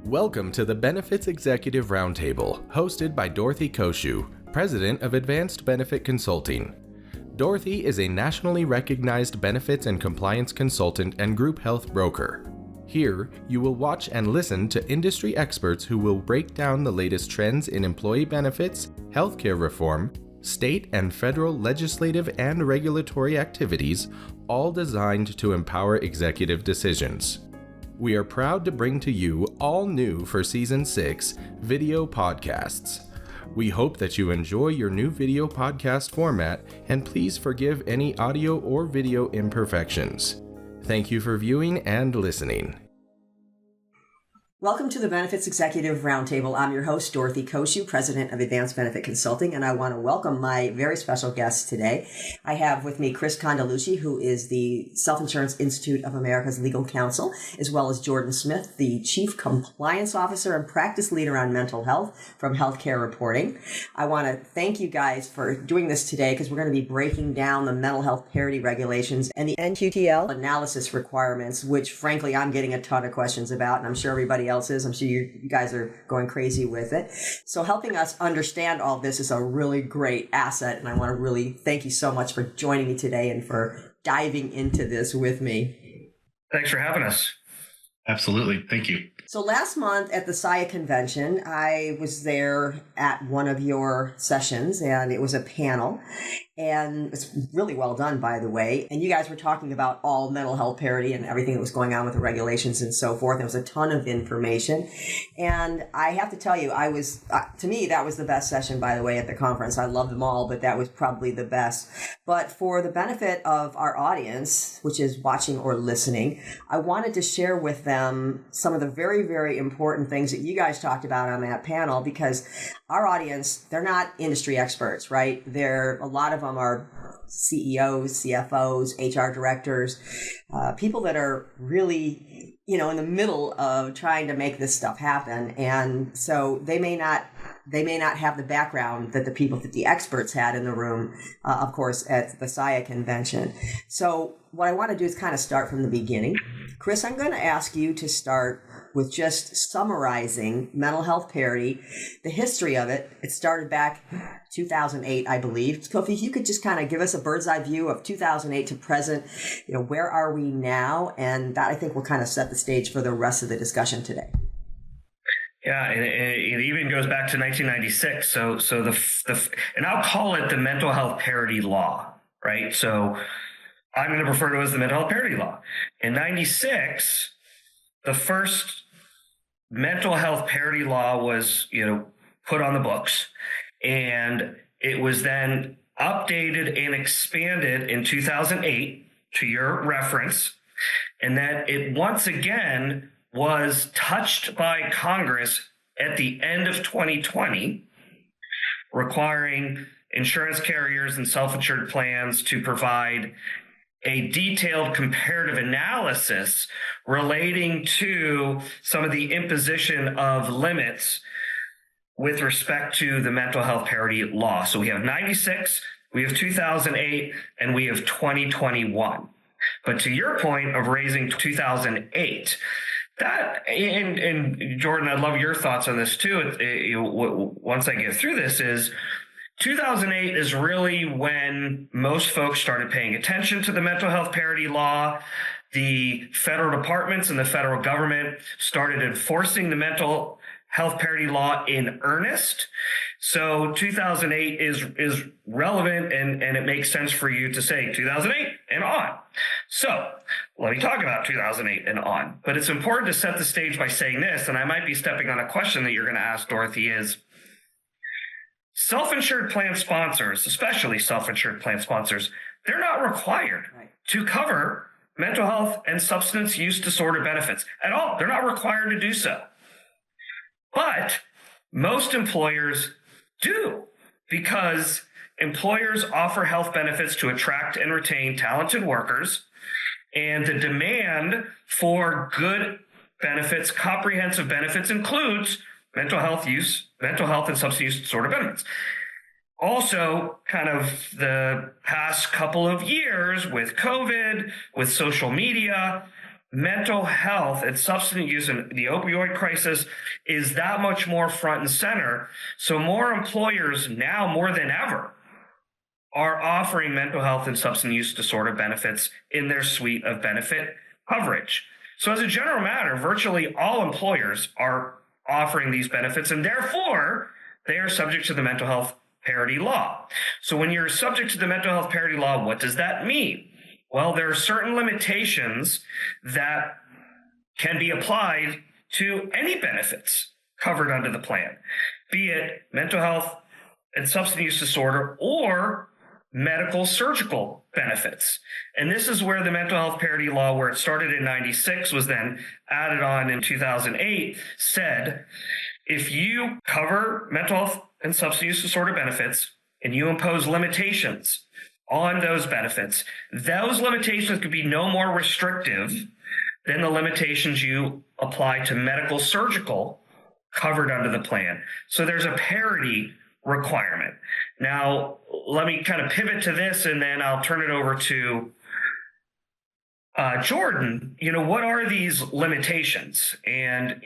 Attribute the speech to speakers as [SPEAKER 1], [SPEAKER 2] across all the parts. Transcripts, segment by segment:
[SPEAKER 1] Welcome to the Benefits Executive Roundtable, hosted by Dorothy Koshu, President of Advanced Benefit Consulting. Dorothy is a nationally recognized benefits and compliance consultant and group health broker. Here, you will watch and listen to industry experts who will break down the latest trends in employee benefits, healthcare reform, state and federal legislative and regulatory activities, all designed to empower executive decisions. We are proud to bring to you all new for Season 6 video podcasts. We hope that you enjoy your new video podcast format, and please forgive any audio or video imperfections. Thank you for viewing and listening.
[SPEAKER 2] Welcome to the Benefits Executive Roundtable. I'm your host, Dorothy Koshu, President of Advanced Benefit Consulting, and I want to welcome my very special guests today. I have with me Chris Condalucci, who is the Self-Insurance Institute of America's legal counsel, as well as Jordan Smith, the Chief Compliance Officer and Practice Leader on Mental Health from Healthcare Reporting. I want to thank you guys for doing this today because we're going to be breaking down the mental health parity regulations and the NQTL analysis requirements, which frankly I'm getting a ton of questions about, and I'm sure everybody else is. I'm sure you guys are going crazy with it. So helping us understand all this is a really great asset, and I want to really thank you so much for joining me today and for diving into this with me.
[SPEAKER 3] Thanks for having us. Absolutely. Thank you.
[SPEAKER 2] So last month at the SIA convention, I was there at one of your sessions, and it was a panel, and it's really well done, by the way. And you guys were talking about all mental health parity and everything that was going on with the regulations and so forth. There was a ton of information. And I have to tell you, to me, that was the best session, by the way, at the conference. I love them all, but that was probably the best. But for the benefit of our audience, which is watching or listening, I wanted to share with them some of the very, very important things that you guys talked about on that panel, because our audience, they're not industry experts, right? A lot of them are CEOs, CFOs, HR directors, people that are really, in the middle of trying to make this stuff happen. And so they may not have the background that the experts had in the room, of course, at the SIA convention. So what I want to do is kind of start from the beginning. Chris, I'm going to ask you to start with just summarizing mental health parity, the history of it. It started back 2008, I believe. So if you could just kind of give us a bird's eye view of 2008 to present, where are we now? And that, I think, will kind of set the stage for the rest of the discussion today.
[SPEAKER 3] Yeah, and it even goes back to 1996. So and I'll call it the mental health parity law, right? So I'm going to refer to it as the mental health parity law. In 96, the first mental health parity law was, put on the books, and it was then updated and expanded in 2008 to your reference. And then it once again was touched by Congress at the end of 2020, requiring insurance carriers and self-insured plans to provide a detailed comparative analysis relating to some of the imposition of limits with respect to the mental health parity law. So we have 96, we have 2008, and we have 2021. But to your point of raising 2008, and Jordan, I'd love your thoughts on this too. Once I get through this, is 2008 is really when most folks started paying attention to the mental health parity law. The federal departments and the federal government started enforcing the mental health parity law in earnest. So 2008 is relevant, and it makes sense for you to say 2008 and on. So let me talk about 2008 and on. But it's important to set the stage by saying this, and I might be stepping on a question that you're going to ask, Dorothy, is self-insured plan sponsors, especially self-insured plan sponsors, they're not required to cover mental health and substance use disorder benefits at all. They're not required to do so. But most employers do, because employers offer health benefits to attract and retain talented workers, and the demand for good benefits, comprehensive benefits, includes mental health and substance use disorder benefits. Also, kind of the past couple of years with COVID, with social media, mental health and substance use and the opioid crisis is that much more front and center. So more employers now more than ever are offering mental health and substance use disorder benefits in their suite of benefit coverage. So as a general matter, virtually all employers are offering these benefits, and therefore they are subject to the mental health parity law. So when you're subject to the mental health parity law, what does that mean? Well, there are certain limitations that can be applied to any benefits covered under the plan, be it mental health and substance use disorder or medical surgical benefits. And this is where the mental health parity law, where it started in 96, was then added on in 2008, said if you cover mental health and substance use disorder benefits and you impose limitations on those benefits, those limitations could be no more restrictive than the limitations you apply to medical surgical covered under the plan. So there's a parity requirement. Now, let me kind of pivot to this, and then I'll turn it over to Jordan. What are these limitations? And,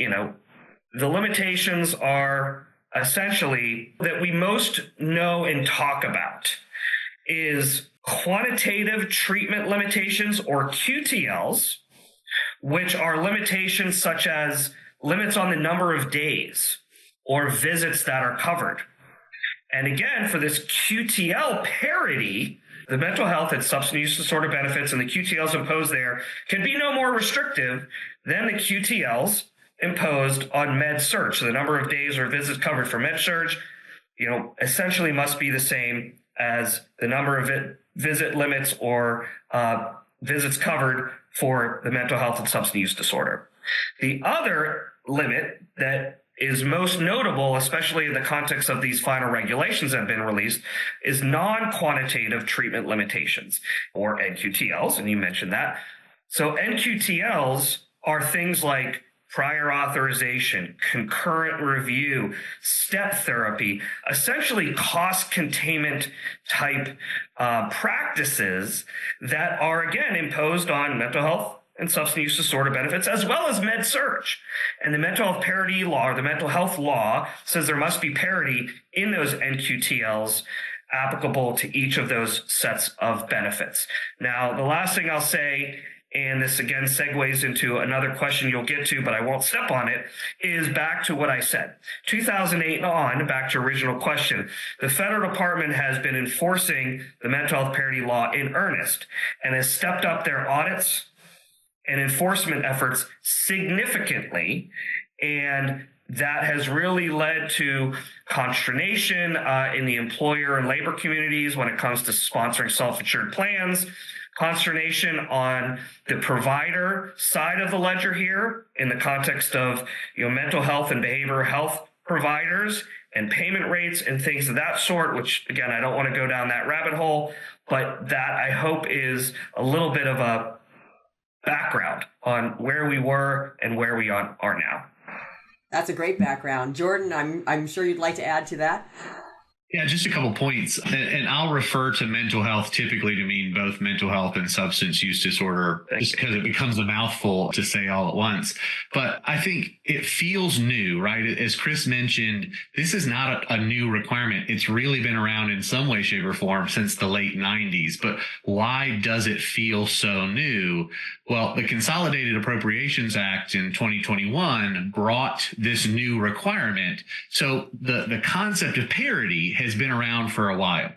[SPEAKER 3] the limitations are essentially that we most know and talk about is quantitative treatment limitations, or QTLs, which are limitations such as limits on the number of days or visits that are covered. And again, for this QTL parity, the mental health and substance use disorder benefits and the QTLs imposed there can be no more restrictive than the QTLs imposed on med-surg. So the number of days or visits covered for med-surg, essentially must be the same as the number of visit limits or visits covered for the mental health and substance use disorder. The other limit that is most notable, especially in the context of these final regulations that have been released, is non-quantitative treatment limitations, or NQTLs, and you mentioned that. So NQTLs are things like prior authorization, concurrent review, step therapy, essentially cost containment type practices that are, again, imposed on mental health and substance use disorder benefits, as well as med-surg. And the mental health parity law, or the mental health law, says there must be parity in those NQTLs applicable to each of those sets of benefits. Now, the last thing I'll say, and this again segues into another question you'll get to, but I won't step on it, is back to what I said. 2008 on, back to original question, the federal department has been enforcing the mental health parity law in earnest and has stepped up their audits and enforcement efforts significantly, and that has really led to consternation in the employer and labor communities when it comes to sponsoring self-insured plans, consternation on the provider side of the ledger here in the context of mental health and behavioral health providers and payment rates and things of that sort, which, again, I don't want to go down that rabbit hole, but that I hope is a little bit of a background on where we were and where we are now.
[SPEAKER 2] That's a great background. Jordan, I'm sure you'd like to add to that.
[SPEAKER 4] Yeah, just a couple points. And I'll refer to mental health typically to mean both mental health and substance use disorder, just because it becomes a mouthful to say all at once. But I think it feels new, right? As Chris mentioned, this is not a new requirement. It's really been around in some way, shape, or form since the late 90s. But why does it feel so new? Well, the Consolidated Appropriations Act in 2021 brought this new requirement. So the concept of parity has been around for a while.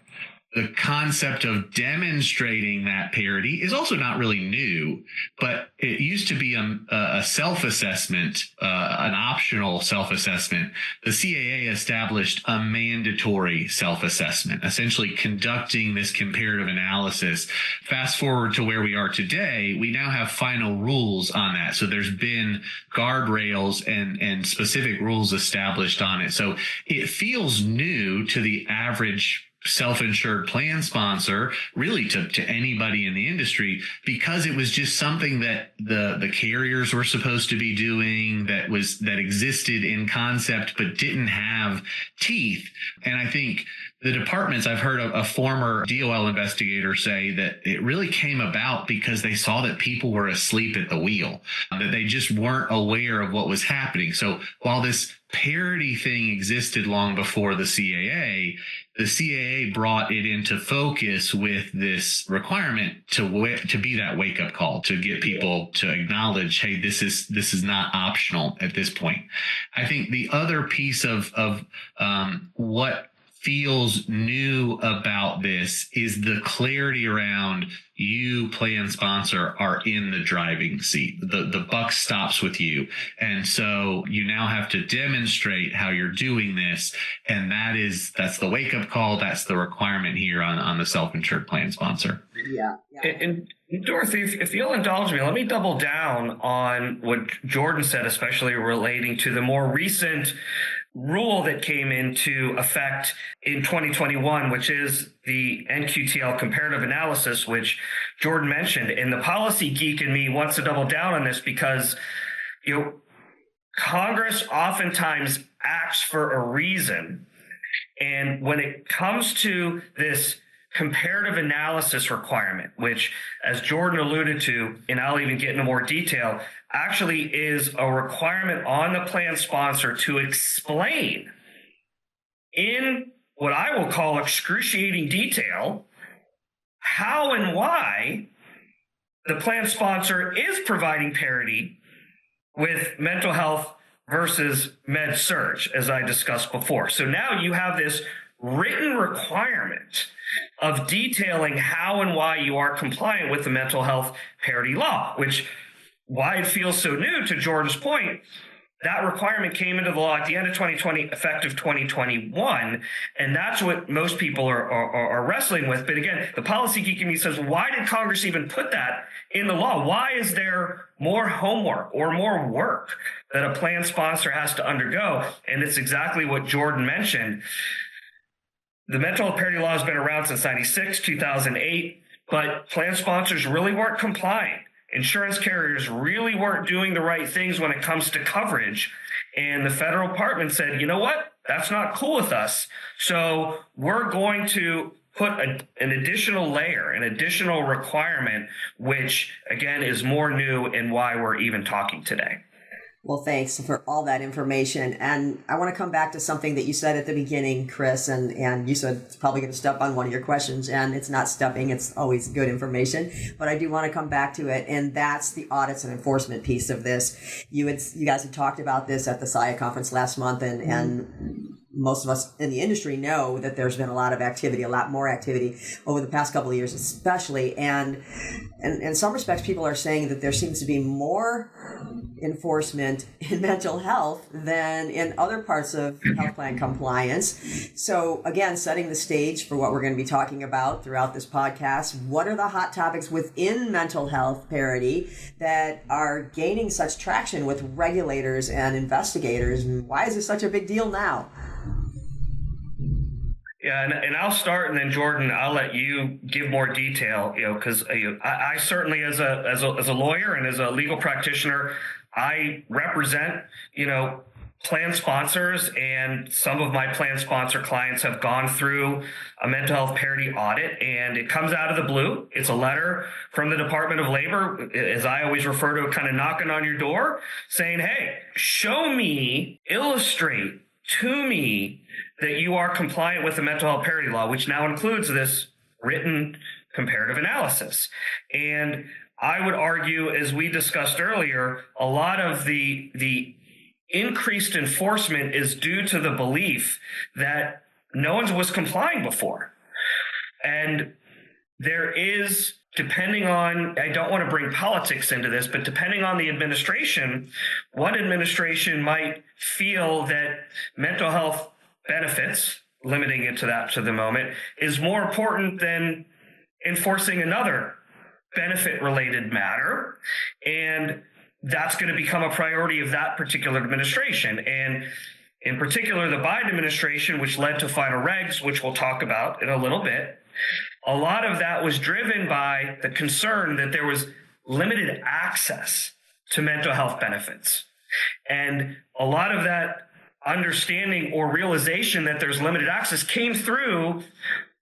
[SPEAKER 4] The concept of demonstrating that parity is also not really new, but it used to be a self-assessment, an optional self-assessment. The CAA established a mandatory self-assessment, essentially conducting this comparative analysis. Fast forward to where we are today, we now have final rules on that. So there's been guardrails and specific rules established on it. So it feels new to the average self-insured plan sponsor, really to anybody in the industry, because it was just something that the carriers were supposed to be doing, that existed in concept but didn't have teeth. And I think the departments, I've heard a former DOL investigator say that it really came about because they saw that people were asleep at the wheel, that they just weren't aware of what was happening. So while this parity thing existed long before the CAA brought it into focus with this requirement to be that wake up call, to get people to acknowledge, hey, this is not optional at this point. I think the other piece of what feels new about this is the clarity around you, plan sponsor, are in the driving seat. The buck stops with you. And so you now have to demonstrate how you're doing this. And that's the wake up call. That's the requirement here on the self-insured plan sponsor.
[SPEAKER 2] Yeah.
[SPEAKER 3] And Dorothy, if you'll indulge me, let me double down on what Jordan said, especially relating to the more recent rule that came into effect in 2021, which is the NQTL comparative analysis, which Jordan mentioned. And the policy geek in me wants to double down on this because, Congress oftentimes acts for a reason. And when it comes to this comparative analysis requirement, which, as Jordan alluded to, and I'll even get into more detail, actually is a requirement on the plan sponsor to explain in what I will call excruciating detail how and why the plan sponsor is providing parity with mental health versus med surg, as I discussed before. So now you have this written requirement of detailing how and why you are compliant with the mental health parity law, which, why it feels so new, to Jordan's point, that requirement came into the law at the end of 2020, effective 2021, and that's what most people are wrestling with. But again, the policy geek in me says, why did Congress even put that in the law? Why is there more homework or more work that a plan sponsor has to undergo? And it's exactly what Jordan mentioned. The mental health parity law has been around since 96, 2008, but plan sponsors really weren't complying. Insurance carriers really weren't doing the right things when it comes to coverage. And the federal department said, you know what? That's not cool with us. So we're going to put an additional layer, an additional requirement, which, again, is more new and why we're even talking today.
[SPEAKER 2] Well, thanks for all that information. And I want to come back to something that you said at the beginning, Chris, and you said it's probably going to step on one of your questions, and it's not stepping. It's always good information. But I do want to come back to it, and that's the audits and enforcement piece of this. You guys had talked about this at the SIA conference last month, and most of us in the industry know that there's been a lot of activity, a lot more activity over the past couple of years, especially. And in some respects, people are saying that there seems to be more enforcement in mental health than in other parts of health plan compliance. So again, setting the stage for what we're going to be talking about throughout this podcast, what are the hot topics within mental health parity that are gaining such traction with regulators and investigators? And why is this such a big deal now?
[SPEAKER 3] Yeah, and I'll start, and then Jordan, I'll let you give more detail. Because I certainly, as a lawyer and as a legal practitioner, I represent plan sponsors, and some of my plan sponsor clients have gone through a mental health parity audit, and it comes out of the blue. It's a letter from the Department of Labor, as I always refer to it, kind of knocking on your door, saying, "Hey, show me, illustrate to me that you are compliant with the mental health parity law," which now includes this written comparative analysis. And I would argue, as we discussed earlier, a lot of the increased enforcement is due to the belief that no one was complying before. And there is, depending on, I don't want to bring politics into this, but depending on the administration, one administration might feel that mental health benefits, limiting it to that to the moment, is more important than enforcing another benefit-related matter. And that's going to become a priority of that particular administration. And in particular, the Biden administration, which led to final regs, which we'll talk about in a little bit, a lot of that was driven by the concern that there was limited access to mental health benefits. And a lot of that understanding or realization that there's limited access came through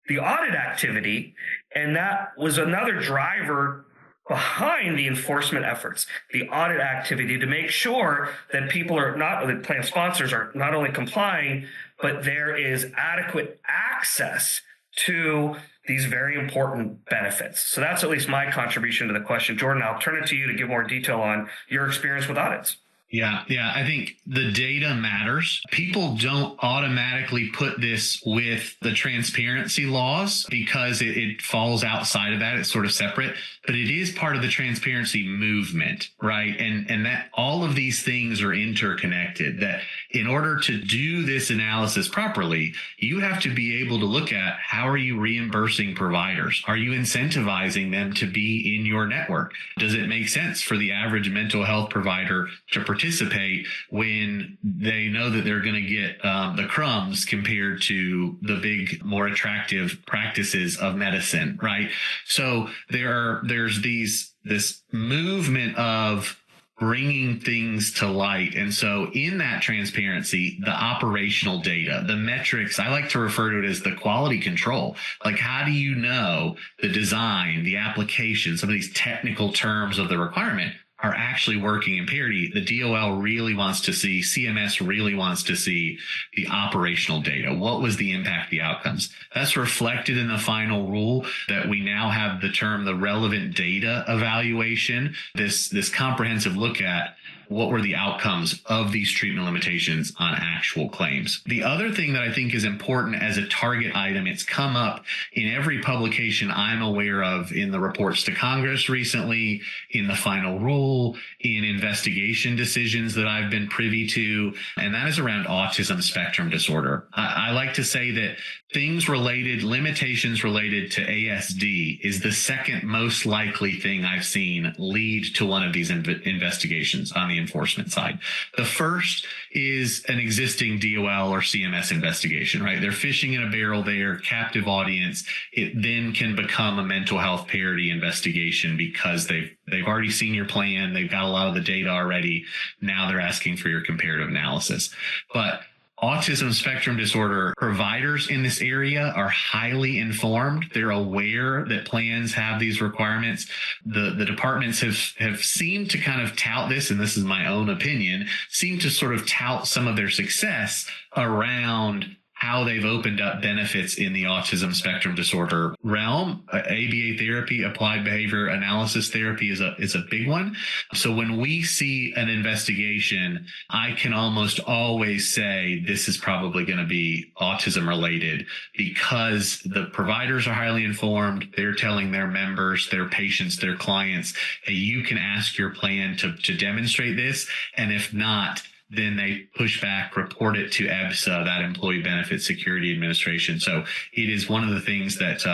[SPEAKER 3] the audit activity. And that was another driver behind the enforcement efforts, the audit activity, to make sure that that plan sponsors are not only complying, but there is adequate access to these very important benefits. So that's at least my contribution to the question. Jordan, I'll turn it to you to give more detail on your experience with audits.
[SPEAKER 4] Yeah. I think the data matters. People don't automatically put this with the transparency laws because it falls outside of that. It's sort of separate, but it is part of the transparency movement, right? And that all of these things are interconnected, that in order to do this analysis properly, you have to be able to look at how are you reimbursing providers? Are you incentivizing them to be in your network? Does it make sense for the average mental health provider to participate when they know that they're going to get the crumbs compared to the big, more attractive practices of medicine, right? So there's this movement of bringing things to light. And so in that transparency, the operational data, the metrics, I like to refer to it as the quality control. Like, how do you know the design, the application, some of these technical terms of the requirement are actually working in parity? The DOL really wants to see, CMS really wants to see the operational data. What was the impact, the outcomes? That's reflected in the final rule that we now have the term, the relevant data evaluation, this comprehensive look at what were the outcomes of these treatment limitations on actual claims. The other thing that I think is important as a target item, it's come up in every publication I'm aware of, in the reports to Congress recently, in the final rule, in investigation decisions that I've been privy to, and that is around autism spectrum disorder. I like to say that limitations related to ASD is the second most likely thing I've seen lead to one of these investigations on the enforcement side. The first is an existing DOL or CMS investigation, right? They're fishing in a barrel there, captive audience. It then can become a mental health parity investigation because they've already seen your plan. They've got a lot of the data already. Now they're asking for your comparative analysis. But autism spectrum disorder providers in this area are highly informed. They're aware that plans have these requirements. The departments have seemed to kind of tout this, and this is my own opinion, seem to sort of tout some of their success around how they've opened up benefits in the autism spectrum disorder realm. ABA therapy, applied behavior analysis therapy, is a big one. So when we see an investigation, I can almost always say this is probably going to be autism related because the providers are highly informed. They're telling their members, their patients, their clients, hey, you can ask your plan to demonstrate this. And if not, then they push back, report it to EBSA, that Employee Benefit Security Administration. So it is one of the things that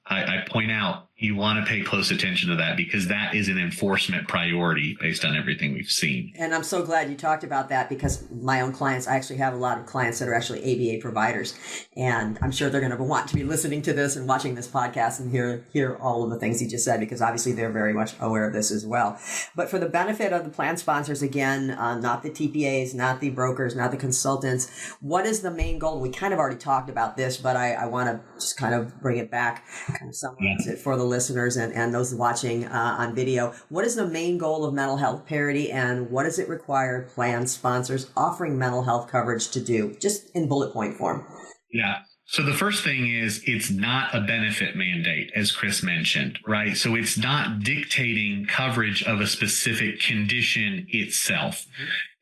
[SPEAKER 4] I point out. You want to pay close attention to that because that is an enforcement priority based on everything we've seen.
[SPEAKER 2] And I'm so glad you talked about that because my own clients, I actually have a lot of clients that are actually ABA providers. And I'm sure they're going to want to be listening to this and watching this podcast and hear all of the things you just said, because obviously they're very much aware of this as well. But for the benefit of the plan sponsors, again, not the TPAs, not the brokers, not the consultants, what is the main goal? We kind of already talked about this, but I want to just kind of bring it back, kind of summarize it for the listeners and those watching on video. What is the main goal of mental health parity, and what does it require plan sponsors offering mental health coverage to do, just in bullet point form?
[SPEAKER 4] Yeah. So the first thing is it's not a benefit mandate, as Chris mentioned, right? So it's not dictating coverage of a specific condition itself.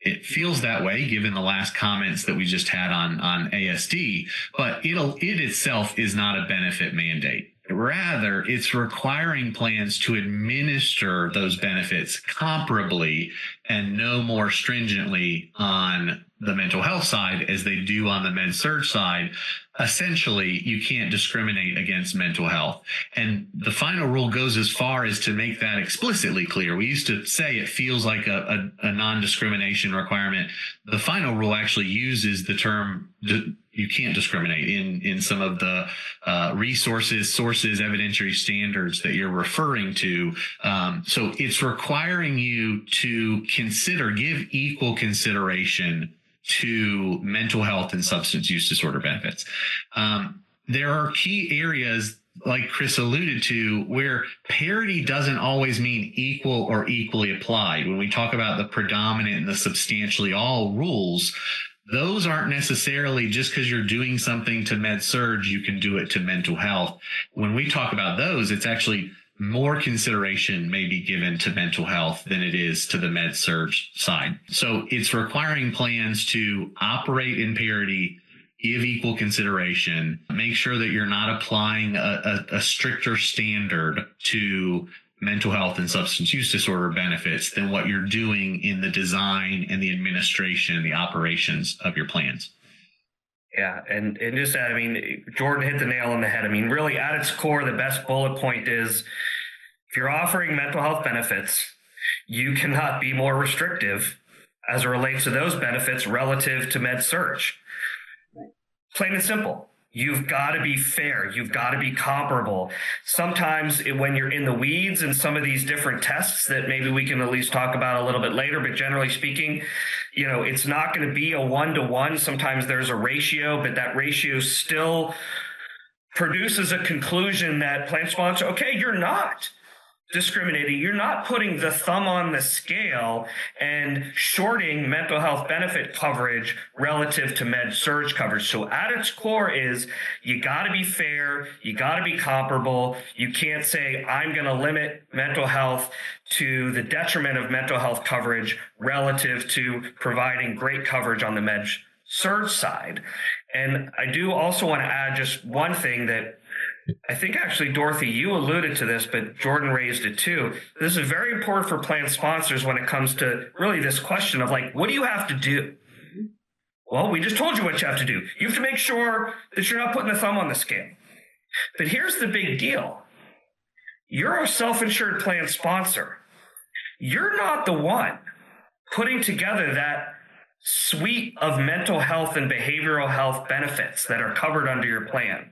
[SPEAKER 4] It feels that way given the last comments that we just had on ASD, but it itself is not a benefit mandate. Rather, it's requiring plans to administer those benefits comparably and no more stringently on the mental health side as they do on the med-surg side. Essentially, you can't discriminate against mental health. And the final rule goes as far as to make that explicitly clear. We used to say it feels like a non-discrimination requirement. The final rule actually uses the term you can't discriminate in some of the sources, evidentiary standards that you're referring to. So it's requiring you to give equal consideration to mental health and substance use disorder benefits. There are key areas, like Chris alluded to, where parity doesn't always mean equal or equally applied. When we talk about the predominant and the substantially all rules, those aren't necessarily just because you're doing something to med surg, you can do it to mental health. When we talk about those, it's actually more consideration may be given to mental health than it is to the med surg side. So it's requiring plans to operate in parity, give equal consideration, make sure that you're not applying a stricter standard to mental health and substance use disorder benefits than what you're doing in the design and the administration, the operations of your plans.
[SPEAKER 3] Yeah, and just that, I mean, Jordan hit the nail on the head. I mean, really at its core, the best bullet point is if you're offering mental health benefits, you cannot be more restrictive as it relates to those benefits relative to med surg. Plain and simple. You've got to be fair. You've got to be comparable. Sometimes when you're in the weeds in some of these different tests that maybe we can at least talk about a little bit later, but generally speaking, you know, it's not going to be a 1-to-1. Sometimes there's a ratio, but that ratio still produces a conclusion that plan sponsor, okay, you're not discriminating. You're not putting the thumb on the scale and shorting mental health benefit coverage relative to med surg coverage. So at its core is you got to be fair. You got to be comparable. You can't say I'm going to limit mental health to the detriment of mental health coverage relative to providing great coverage on the med surg side. And I do also want to add just one thing that I think actually, Dorothy, you alluded to this, but Jordan raised it too. This is very important for plan sponsors when it comes to really this question of like, what do you have to do? Well, we just told you what you have to do. You have to make sure that you're not putting the thumb on the scale. But here's the big deal. You're a self-insured plan sponsor. You're not the one putting together that suite of mental health and behavioral health benefits that are covered under your plan.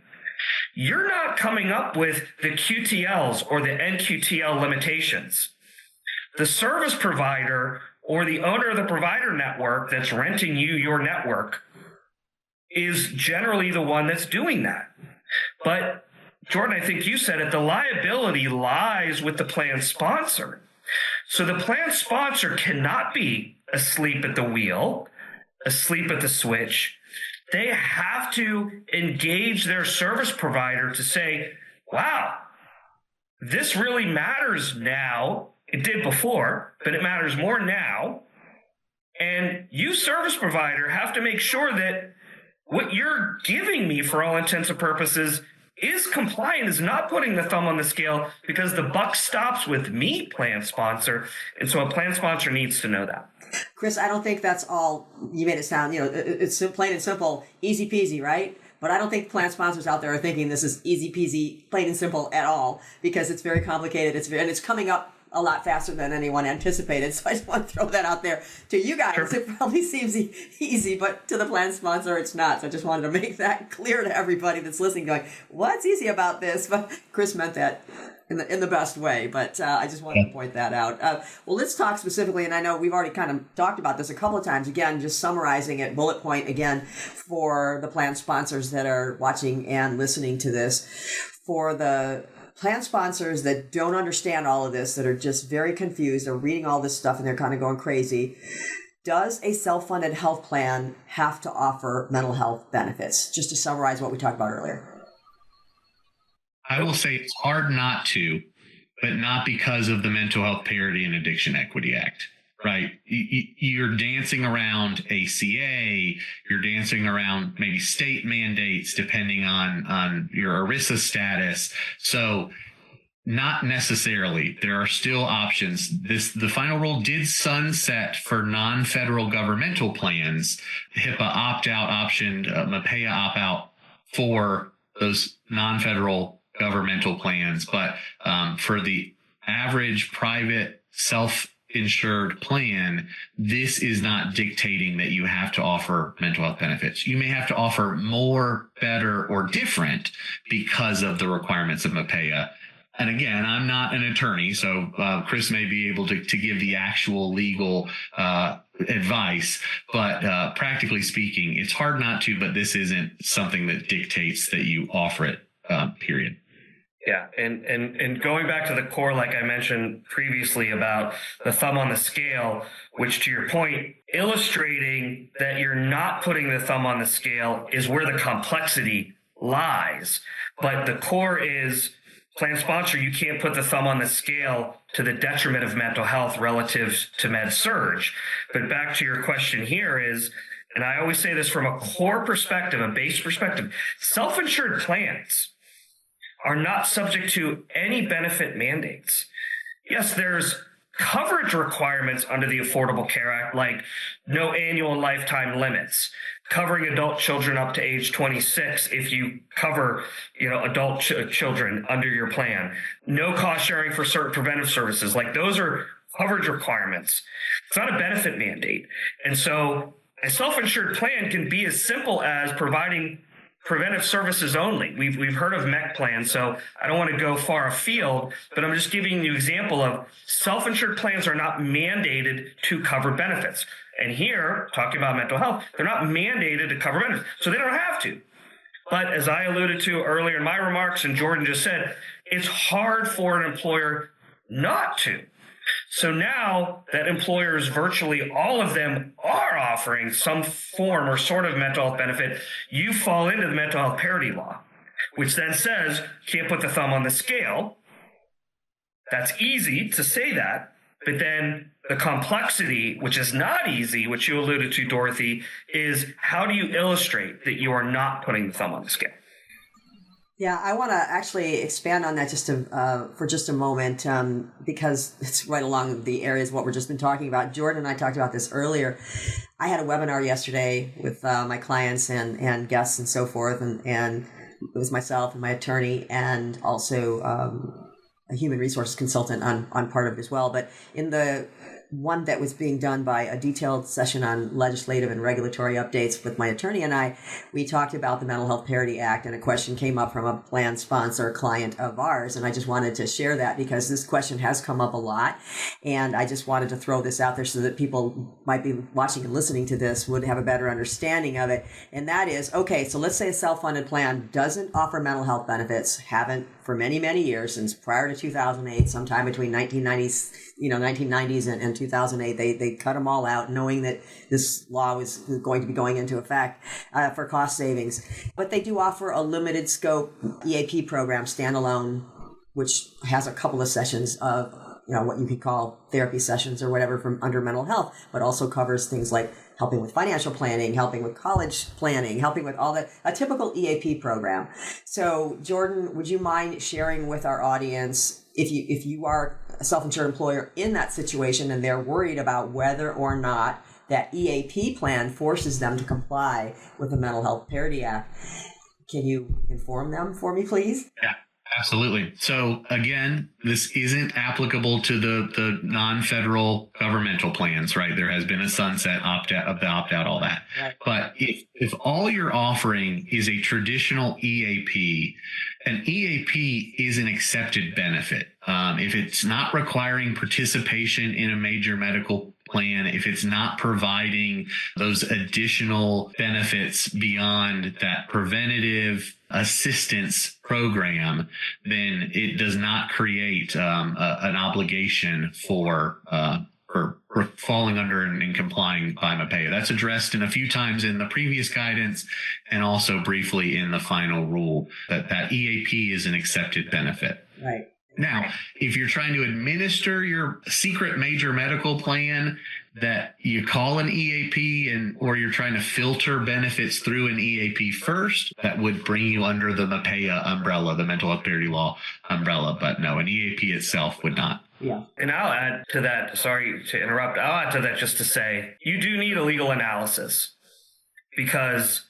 [SPEAKER 3] You're not coming up with the QTLs or the NQTL limitations. The service provider or the owner of the provider network that's renting you your network is generally the one that's doing that. But Jordan, I think you said it, the liability lies with the plan sponsor. So the plan sponsor cannot be asleep at the wheel, asleep at the switch. They have to engage their service provider to say, wow, this really matters now. It did before, but it matters more now. And you, service provider, have to make sure that what you're giving me for all intents and purposes is compliant, is not putting the thumb on the scale, because the buck stops with me, plan sponsor. And so a plan sponsor needs to know that.
[SPEAKER 2] Chris, I don't think that's all. You made it sound, it's plain and simple, easy peasy, right? But I don't think plan sponsors out there are thinking this is easy peasy, plain and simple at all, because it's very complicated. And it's coming up a lot faster than anyone anticipated. So I just want to throw that out there to you guys. Sure. It probably seems easy, but to the plan sponsor, it's not. So I just wanted to make that clear to everybody that's listening, going, what's easy about this? But Chris meant that in the best way, but I just wanted to point that out. Well, let's talk specifically, and I know we've already kind of talked about this a couple of times. Again, just summarizing it, bullet point again, for the plan sponsors that are watching and listening to this. For the plan sponsors that don't understand all of this, that are just very confused, they're reading all this stuff and they're kind of going crazy. Does a self-funded health plan have to offer mental health benefits? Just to summarize what we talked about earlier.
[SPEAKER 4] I will say it's hard not to, but not because of the Mental Health Parity and Addiction Equity Act, right? You're dancing around ACA, you're dancing around maybe state mandates depending on your ERISA status. So not necessarily. There are still options. The final rule did sunset for non-federal governmental plans, HIPAA opt-out option, MHPAEA opt-out for those non-federal governmental plans, but for the average private self-insured plan, this is not dictating that you have to offer mental health benefits. You may have to offer more, better, or different because of the requirements of MHPAEA. And again, I'm not an attorney, so Chris may be able to give the actual legal advice, but practically speaking, it's hard not to, but this isn't something that dictates that you offer it, period.
[SPEAKER 3] Yeah, and going back to the core, like I mentioned previously about the thumb on the scale, which to your point, illustrating that you're not putting the thumb on the scale is where the complexity lies. But the core is plan sponsor, you can't put the thumb on the scale to the detriment of mental health relative to med surge. But back to your question here is, and I always say this from a core perspective, a base perspective, self-insured plans are not subject to any benefit mandates. Yes, there's coverage requirements under the Affordable Care Act, like no annual and lifetime limits, covering adult children up to age 26 if you cover, adult children under your plan, no cost sharing for certain preventive services. Like those are coverage requirements. It's not a benefit mandate. And so a self-insured plan can be as simple as providing preventive services only. We've heard of MEC plans, so I don't want to go far afield, but I'm just giving you an example of self-insured plans are not mandated to cover benefits. And here, talking about mental health, they're not mandated to cover benefits, so they don't have to. But as I alluded to earlier in my remarks, and Jordan just said, it's hard for an employer not to. So now that employers, virtually all of them, are offering some form or sort of mental health benefit, you fall into the mental health parity law, which then says you can't put the thumb on the scale. That's easy to say that, but then the complexity, which is not easy, which you alluded to, Dorothy, is how do you illustrate that you are not putting the thumb on the scale?
[SPEAKER 2] Yeah, I want to actually expand on that for just a moment, because it's right along the areas of what we've just been talking about. Jordan and I talked about this earlier. I had a webinar yesterday with my clients and guests and so forth, and it was myself and my attorney and also a human resources consultant on part of it as well. But in the one that was being done by a detailed session on legislative and regulatory updates with my attorney and I, we talked about the Mental Health Parity Act, and a question came up from a plan sponsor client of ours. And I just wanted to share that because this question has come up a lot. And I just wanted to throw this out there so that people might be watching and listening to this would have a better understanding of it. And that is, okay, so let's say a self-funded plan doesn't offer mental health benefits, haven't for many, many years, since prior to 2008, sometime between 1990s and 2008, they cut them all out, knowing that this law was going to be going into effect for cost savings. But they do offer a limited scope EAP program, standalone, which has a couple of sessions of what you could call therapy sessions or whatever from under mental health, but also covers things like helping with financial planning, helping with college planning, helping with all that, a typical EAP program. So Jordan, would you mind sharing with our audience, if you are a self-insured employer in that situation and they're worried about whether or not that EAP plan forces them to comply with the Mental Health Parity Act, can you inform them for me, please?
[SPEAKER 4] Yeah. Absolutely. So again, this isn't applicable to the non-federal governmental plans, right? There has been a sunset opt-out, all that. Right. But if all you're offering is a traditional EAP, an EAP is an accepted benefit. If it's not requiring participation in a major medical plan, if it's not providing those additional benefits beyond that preventative assistance program, then it does not create an obligation for falling under and complying by MHPAEA. That's addressed in a few times in the previous guidance and also briefly in the final rule that EAP is an accepted benefit.
[SPEAKER 2] Right.
[SPEAKER 4] Now, if you're trying to administer your secret major medical plan that you call an EAP or you're trying to filter benefits through an EAP first, that would bring you under the MHPAEA umbrella, the Mental Health Parity Law umbrella. But no, an EAP itself would not.
[SPEAKER 2] Yeah.
[SPEAKER 3] And I'll add to that, sorry to interrupt, I'll add to that just to say, you do need a legal analysis because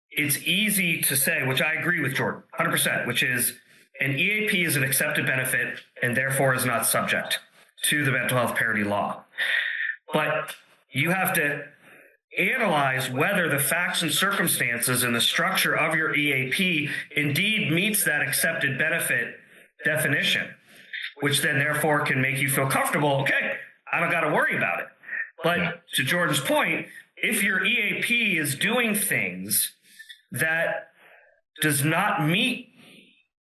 [SPEAKER 3] it's easy to say, which I agree with Jordan, 100%, which is an EAP is an accepted benefit and therefore is not subject to the mental health parity law. But you have to analyze whether the facts and circumstances and the structure of your EAP indeed meets that accepted benefit definition, which then therefore can make you feel comfortable. Okay, I don't got to worry about it. But to Jordan's point, if your EAP is doing things that does not meet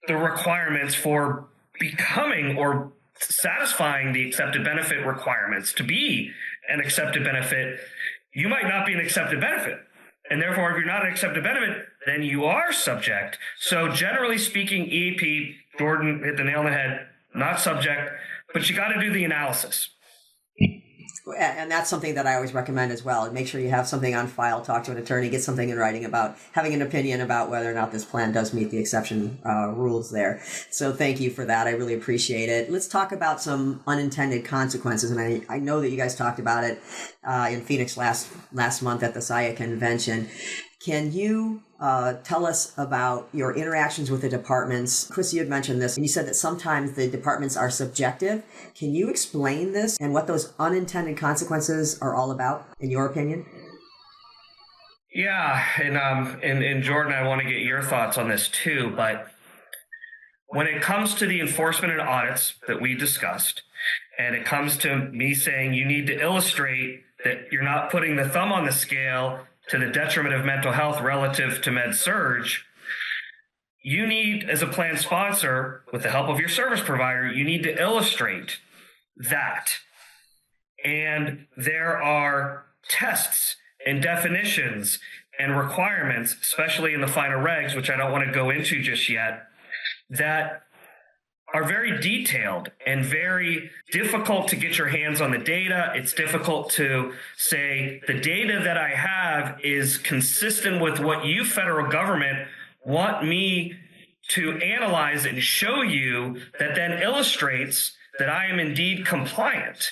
[SPEAKER 3] the requirements for becoming or satisfying the accepted benefit requirements to be an accepted benefit, you might not be an accepted benefit. And therefore, if you're not an accepted benefit, then you are subject. So generally speaking, EAP, Jordan hit the nail on the head, not subject, but you got to do the analysis.
[SPEAKER 2] And that's something that I always recommend as well. Make sure you have something on file, talk to an attorney, get something in writing about having an opinion about whether or not this plan does meet the exception rules there. So thank you for that. I really appreciate it. Let's talk about some unintended consequences. And I know that you guys talked about it in Phoenix last month at the SIA convention. Can you tell us about your interactions with the departments? Chris, you had mentioned this, and you said that sometimes the departments are subjective. Can you explain this and what those unintended consequences are all about, in your opinion?
[SPEAKER 3] Yeah, and Jordan, I want to get your thoughts on this too, but when it comes to the enforcement and audits that we discussed, and it comes to me saying you need to illustrate that you're not putting the thumb on the scale to the detriment of mental health relative to med-surg, you need, as a plan sponsor, with the help of your service provider, you need to illustrate that. And there are tests and definitions and requirements, especially in the final regs, which I don't want to go into just yet, that are very detailed and very difficult to get your hands on the data. It's difficult to say the data that I have is consistent with what you, federal government, want me to analyze and show you, that then illustrates that I am indeed compliant.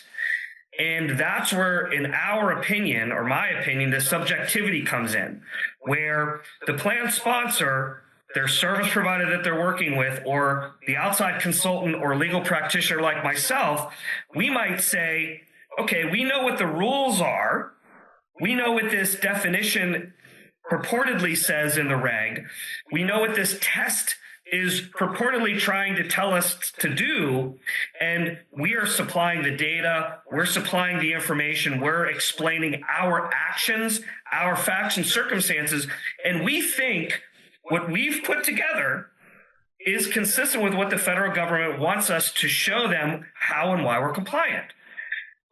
[SPEAKER 3] And that's where, in our opinion, or my opinion, the subjectivity comes in, where the plan sponsor, their service provider that they're working with, or the outside consultant or legal practitioner like myself, we might say, okay, we know what the rules are. We know what this definition purportedly says in the reg. We know what this test is purportedly trying to tell us to do, and we are supplying the data, we're supplying the information, we're explaining our actions, our facts and circumstances, and we think what we've put together is consistent with what the federal government wants us to show them how and why we're compliant.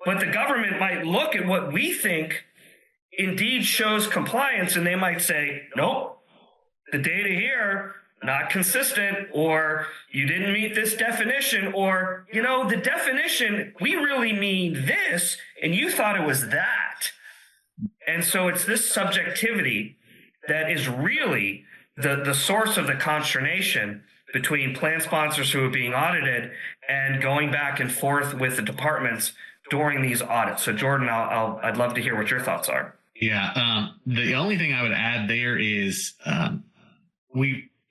[SPEAKER 3] But the government might look at what we think indeed shows compliance, and they might say, nope, the data here, not consistent, or you didn't meet this definition, or, you know, the definition, we really mean this, and you thought it was that. And so it's this subjectivity that is really the source of the consternation between plan sponsors who are being audited and going back and forth with the departments during these audits. So Jordan, I'd love to hear what your thoughts are.
[SPEAKER 4] Yeah. The only thing I would add there is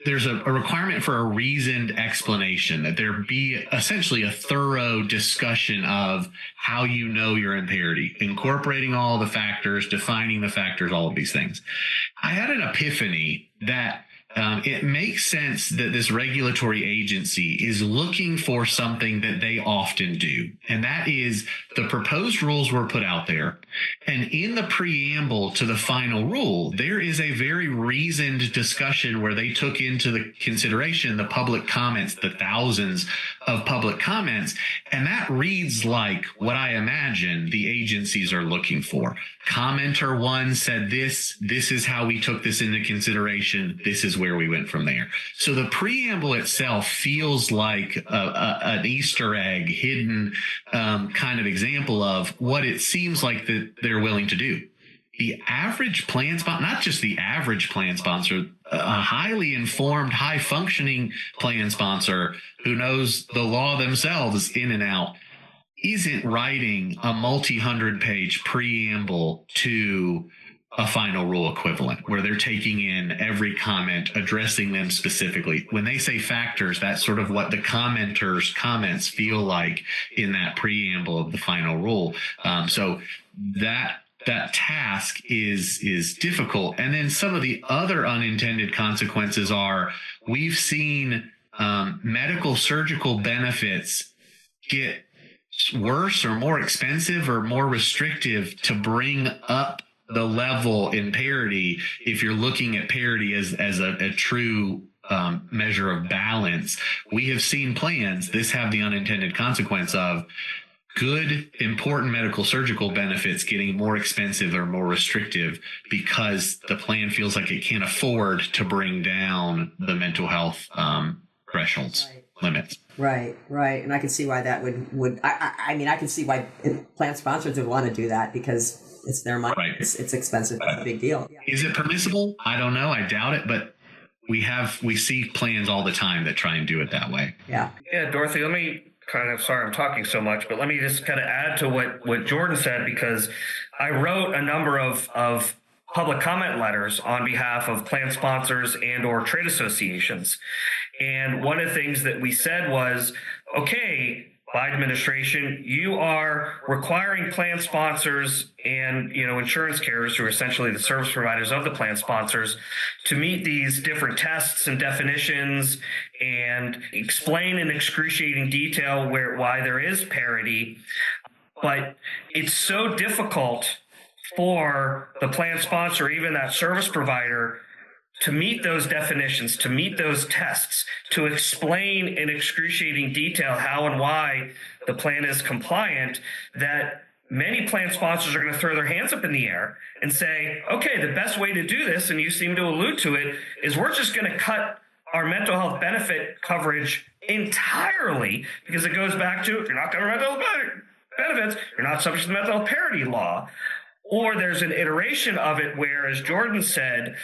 [SPEAKER 4] there's a requirement for a reasoned explanation, that there be essentially a thorough discussion of how you know you're in parity, incorporating all the factors, defining the factors, all of these things. I had an epiphany that it makes sense that this regulatory agency is looking for something that they often do, and that is the proposed rules were put out there. And in the preamble to the final rule, there is a very reasoned discussion where they took into the consideration the public comments, the thousands of public comments, and that reads like what I imagine the agencies are looking for. Commenter one said this is how we took this into consideration, this is where we went from there. So the preamble itself feels like an Easter egg, hidden kind of example of what it seems like that they're willing to do. The average plan sponsor, not just the average plan sponsor, a highly informed, high-functioning plan sponsor who knows the law themselves in and out, isn't writing a multi-hundred-page preamble to a final rule equivalent where they're taking in every comment, addressing them specifically. When they say factors, that's sort of what the commenters' comments feel like in that preamble of the final rule. So that that task is difficult. And then some of the other unintended consequences are we've seen medical surgical benefits get worse or more expensive or more restrictive to bring up the level in parity. If you're looking at parity as a true measure of balance, we have seen plans this have the unintended consequence of good, important medical surgical benefits getting more expensive or more restrictive because the plan feels like it can't afford to bring down the mental health thresholds, limits.
[SPEAKER 2] Right. And I can see why that would I mean, I can see why plan sponsors would want to do that because it's their money. Right. It's expensive. It's a big deal. Yeah.
[SPEAKER 4] Is it permissible? I don't know. I doubt it, but we see plans all the time that try and do it that way.
[SPEAKER 2] Yeah.
[SPEAKER 3] Yeah, Dorothy, let me sorry I'm talking so much, but let me just kind of add to what Jordan said, because I wrote a number of public comment letters on behalf of plan sponsors and or trade associations. And one of the things that we said was, okay, Biden administration, you are requiring plan sponsors and, insurance carriers, who are essentially the service providers of the plan sponsors, to meet these different tests and definitions and explain in excruciating detail why there is parity. But it's so difficult for the plan sponsor, even that service provider, to meet those definitions, to meet those tests, to explain in excruciating detail how and why the plan is compliant, that many plan sponsors are going to throw their hands up in the air and say, okay, the best way to do this, and you seem to allude to it, is we're just going to cut our mental health benefit coverage entirely, because it goes back to, if you're not covering mental health benefits, you're not subject to the mental health parity law. Or there's an iteration of it where, as Jordan said,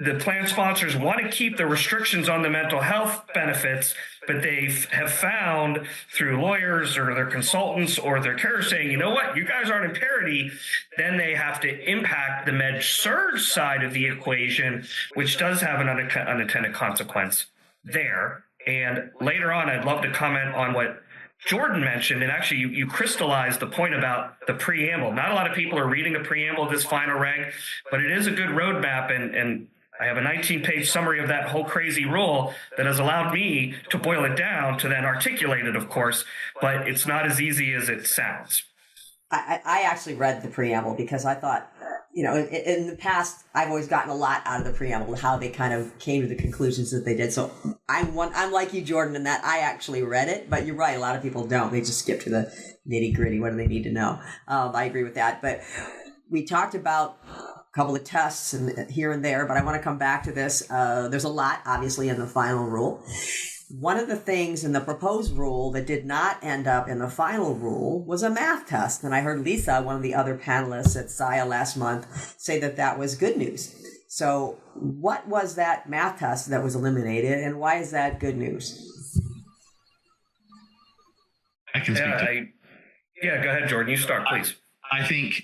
[SPEAKER 3] the plan sponsors want to keep the restrictions on the mental health benefits, but they have found through lawyers or their consultants or their carriers saying, you know what, you guys aren't in parity, then they have to impact the med-surg side of the equation, which does have an unintended consequence there. And later on, I'd love to comment on what Jordan mentioned, and actually you crystallized the point about the preamble. Not a lot of people are reading the preamble of this final reg, but it is a good roadmap, and I have a 19-page summary of that whole crazy rule that has allowed me to boil it down to then articulate it, of course, but it's not as easy as it sounds.
[SPEAKER 2] I actually read the preamble because I thought, in the past, I've always gotten a lot out of the preamble, how they kind of came to the conclusions that they did. So I'm like you, Jordan, in that I actually read it, but you're right, a lot of people don't. They just skip to the nitty-gritty. What do they need to know? I agree with that. But we talked about a couple of tests and here and there, but I want to come back to this. There's a lot, obviously, in the final rule. One of the things in the proposed rule that did not end up in the final rule was a math test. And I heard Lisa, one of the other panelists at SIA last month, say that was good news. So what was that math test that was eliminated, and why is that good news?
[SPEAKER 4] I can speak
[SPEAKER 3] Yeah, go ahead, Jordan. You start, please.
[SPEAKER 4] I think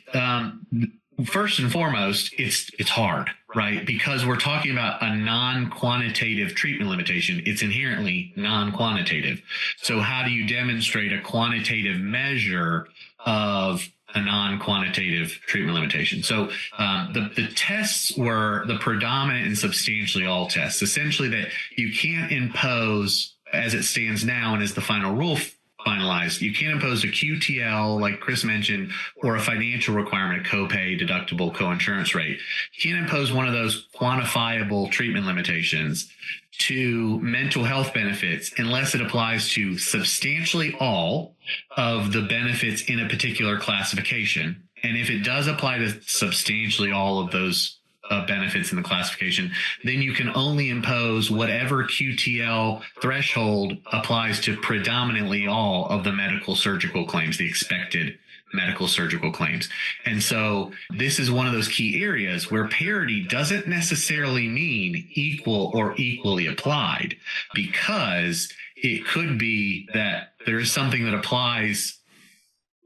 [SPEAKER 4] first and foremost, it's hard, right? Because we're talking about a non-quantitative treatment limitation. It's inherently non-quantitative. So how do you demonstrate a quantitative measure of a non-quantitative treatment limitation? So the tests were the predominant and substantially all tests, essentially that you can't impose, as it stands now and as the final rule finalized, you can't impose a QTL, like Chris mentioned, or a financial requirement, a copay, deductible, coinsurance rate. You can't impose one of those quantifiable treatment limitations to mental health benefits unless it applies to substantially all of the benefits in a particular classification. And if it does apply to substantially all of those benefits in the classification, then you can only impose whatever QTL threshold applies to predominantly all of the medical surgical claims, the expected medical surgical claims. And so this is one of those key areas where parity doesn't necessarily mean equal or equally applied, because it could be that there is something that applies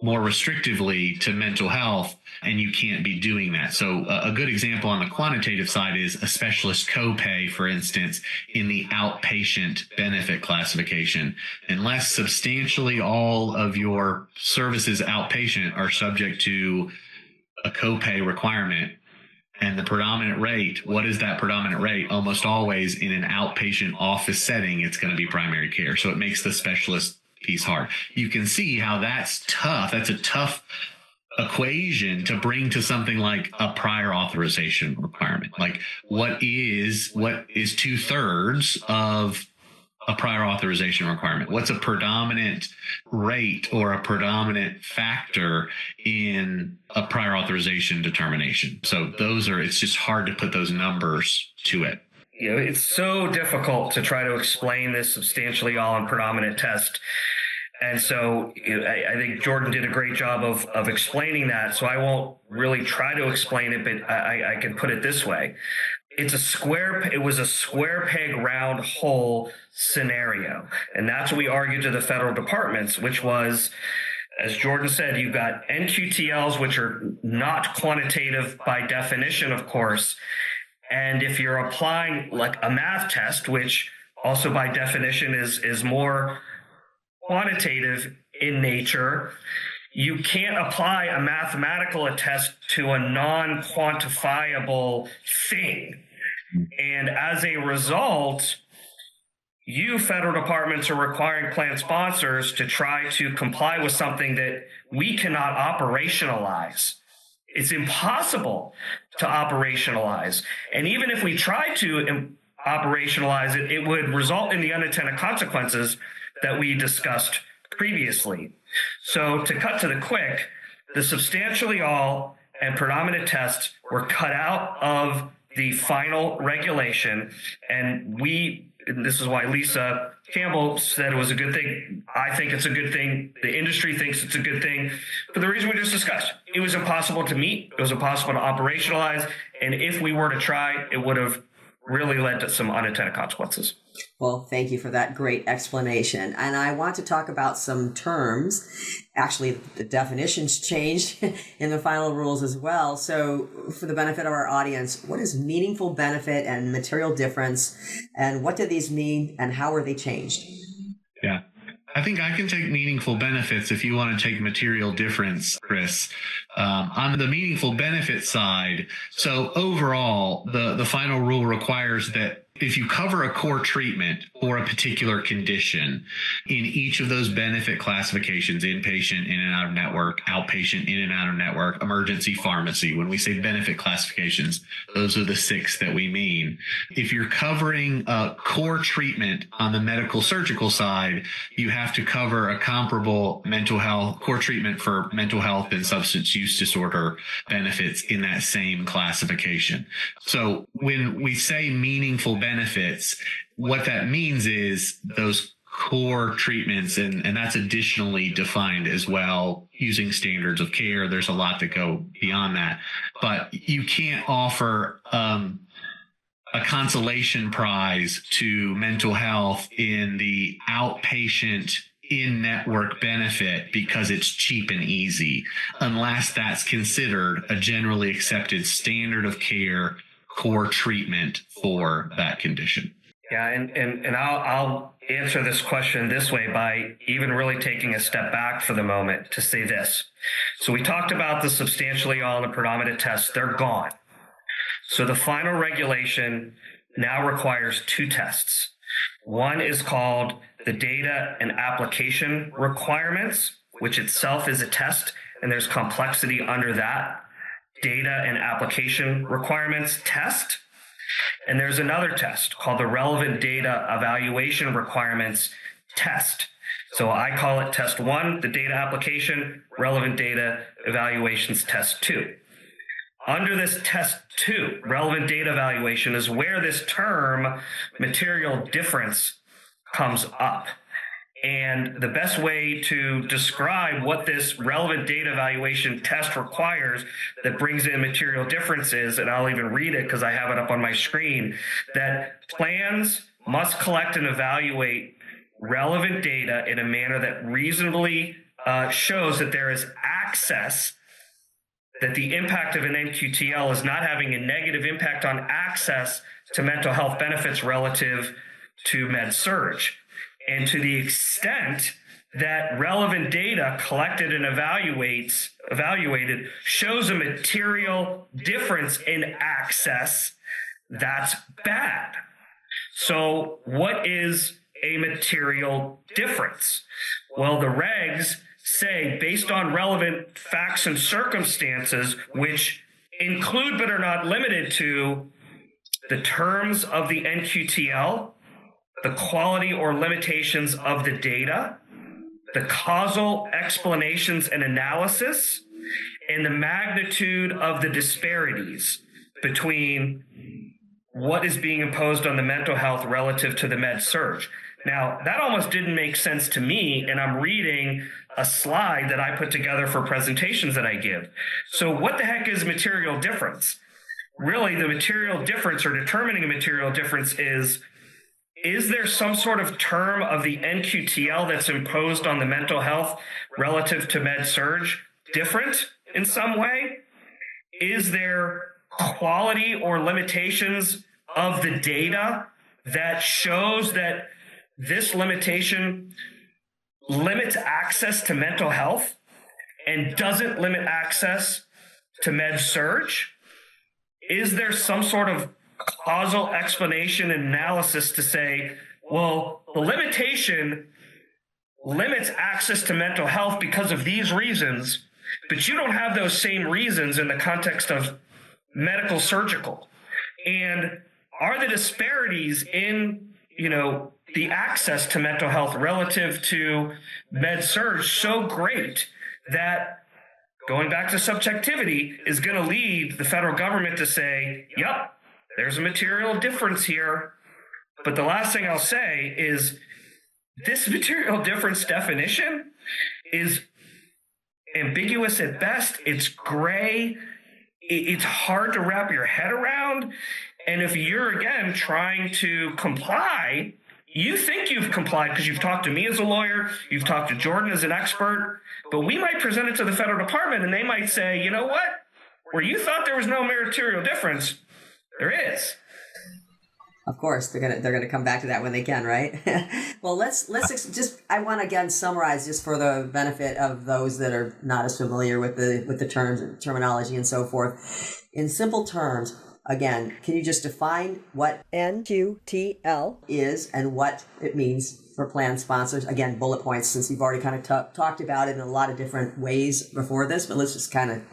[SPEAKER 4] more restrictively to mental health, and you can't be doing that. So a good example on the quantitative side is a specialist copay, for instance, in the outpatient benefit classification. Unless substantially all of your services outpatient are subject to a copay requirement. And the predominant rate, what is that predominant rate? Almost always in an outpatient office setting, it's going to be primary care. So it makes the specialist piece hard. You can see how that's tough. That's a tough equation to bring to something like a prior authorization requirement. Like what is 2/3 of a prior authorization requirement? What's a predominant rate or a predominant factor in a prior authorization determination? So it's just hard to put those numbers to it.
[SPEAKER 3] It's so difficult to try to explain this substantially all and predominant test. And so I think Jordan did a great job of explaining that. So I won't really try to explain it, but I can put it this way. It was a square peg round hole scenario. And that's what we argued to the federal departments, which was, as Jordan said, you've got NQTLs, which are not quantitative by definition, of course. And if you're applying like a math test, which also by definition is more quantitative in nature, you can't apply a mathematical test to a non-quantifiable thing. And as a result, you federal departments are requiring plan sponsors to try to comply with something that we cannot operationalize. It's impossible to operationalize. And even if we tried to operationalize it, it would result in the unintended consequences that we discussed previously. So to cut to the quick, the substantially all and predominant tests were cut out of the final regulation. And this is why Lisa Campbell said it was a good thing. I think it's a good thing. The industry thinks it's a good thing for the reason we just discussed. It was impossible to meet. It was impossible to operationalize. And if we were to try, it would have really led to some unintended consequences.
[SPEAKER 2] Well, thank you for that great explanation. And I want to talk about some terms. Actually, the definitions changed in the final rules as well. So for the benefit of our audience, what is meaningful benefit and material difference? And what do these mean and how are they changed?
[SPEAKER 4] Yeah. I think I can take meaningful benefits if you want to take material difference, Chris. On the meaningful benefit side, so overall, the final rule requires that if you cover a core treatment or a particular condition in each of those benefit classifications, inpatient, in and out of network, outpatient, in and out of network, emergency pharmacy, when we say benefit classifications, those are the 6 that we mean. If you're covering a core treatment on the medical surgical side, you have to cover a comparable mental health core treatment for mental health and substance use disorder benefits in that same classification. So when we say meaningful benefits, what that means is those core treatments, and that's additionally defined as well using standards of care. There's a lot that go beyond that, but you can't offer a consolation prize to mental health in the outpatient in-network benefit because it's cheap and easy, unless that's considered a generally accepted standard of care core treatment for that condition.
[SPEAKER 3] Yeah, and I'll answer this question this way by even really taking a step back for the moment to say this. So we talked about the substantially all and the predominant tests. They're gone. So the final regulation now requires 2 tests. One is called the data and application requirements, which itself is a test, and there's complexity under that. Data and application requirements test. And there's another test called the relevant data evaluation requirements test. So I call it test 1, the data application, relevant data evaluations test 2. Under this test 2, relevant data evaluation is where this term material difference comes up. And the best way to describe what this relevant data evaluation test requires that brings in material differences, and I'll even read it because I have it up on my screen, that plans must collect and evaluate relevant data in a manner that reasonably shows that there is access, that the impact of an NQTL is not having a negative impact on access to mental health benefits relative to med-surg. And to the extent that relevant data collected and evaluated shows a material difference in access, that's bad. So what is a material difference? Well, the regs say, based on relevant facts and circumstances, which include but are not limited to the terms of the NQTL, the quality or limitations of the data, the causal explanations and analysis, and the magnitude of the disparities between what is being imposed on the mental health relative to the med surge. Now, that almost didn't make sense to me, and I'm reading a slide that I put together for presentations that I give. So what the heck is material difference? Really, the material difference, or determining a material difference, is there some sort of term of the NQTL that's imposed on the mental health relative to med surge different in some way? Is there quality or limitations of the data that shows that this limitation limits access to mental health and doesn't limit access to med surge? Is there some sort of causal explanation and analysis to say, well, the limitation limits access to mental health because of these reasons, but you don't have those same reasons in the context of medical surgical? And are the disparities in, the access to mental health relative to med surge so great that, going back to subjectivity, is going to lead the federal government to say, yep, there's a material difference here? But the last thing I'll say is this material difference definition is ambiguous at best. It's gray. It's hard to wrap your head around. And if you're, again, trying to comply, you think you've complied because you've talked to me as a lawyer, you've talked to Jordan as an expert, but we might present it to the federal department and they might say, you know what? Where you thought there was no material difference, there is.
[SPEAKER 2] Of course, they're gonna come back to that when they can, right? Well, let's just. I want to again summarize, just for the benefit of those that are not as familiar with the terms and terminology and so forth. In simple terms, again, can you just define what NQTL is and what it means for plan sponsors? Again, bullet points, since you've already kind of talked about it in a lot of different ways before this, but let's just kind of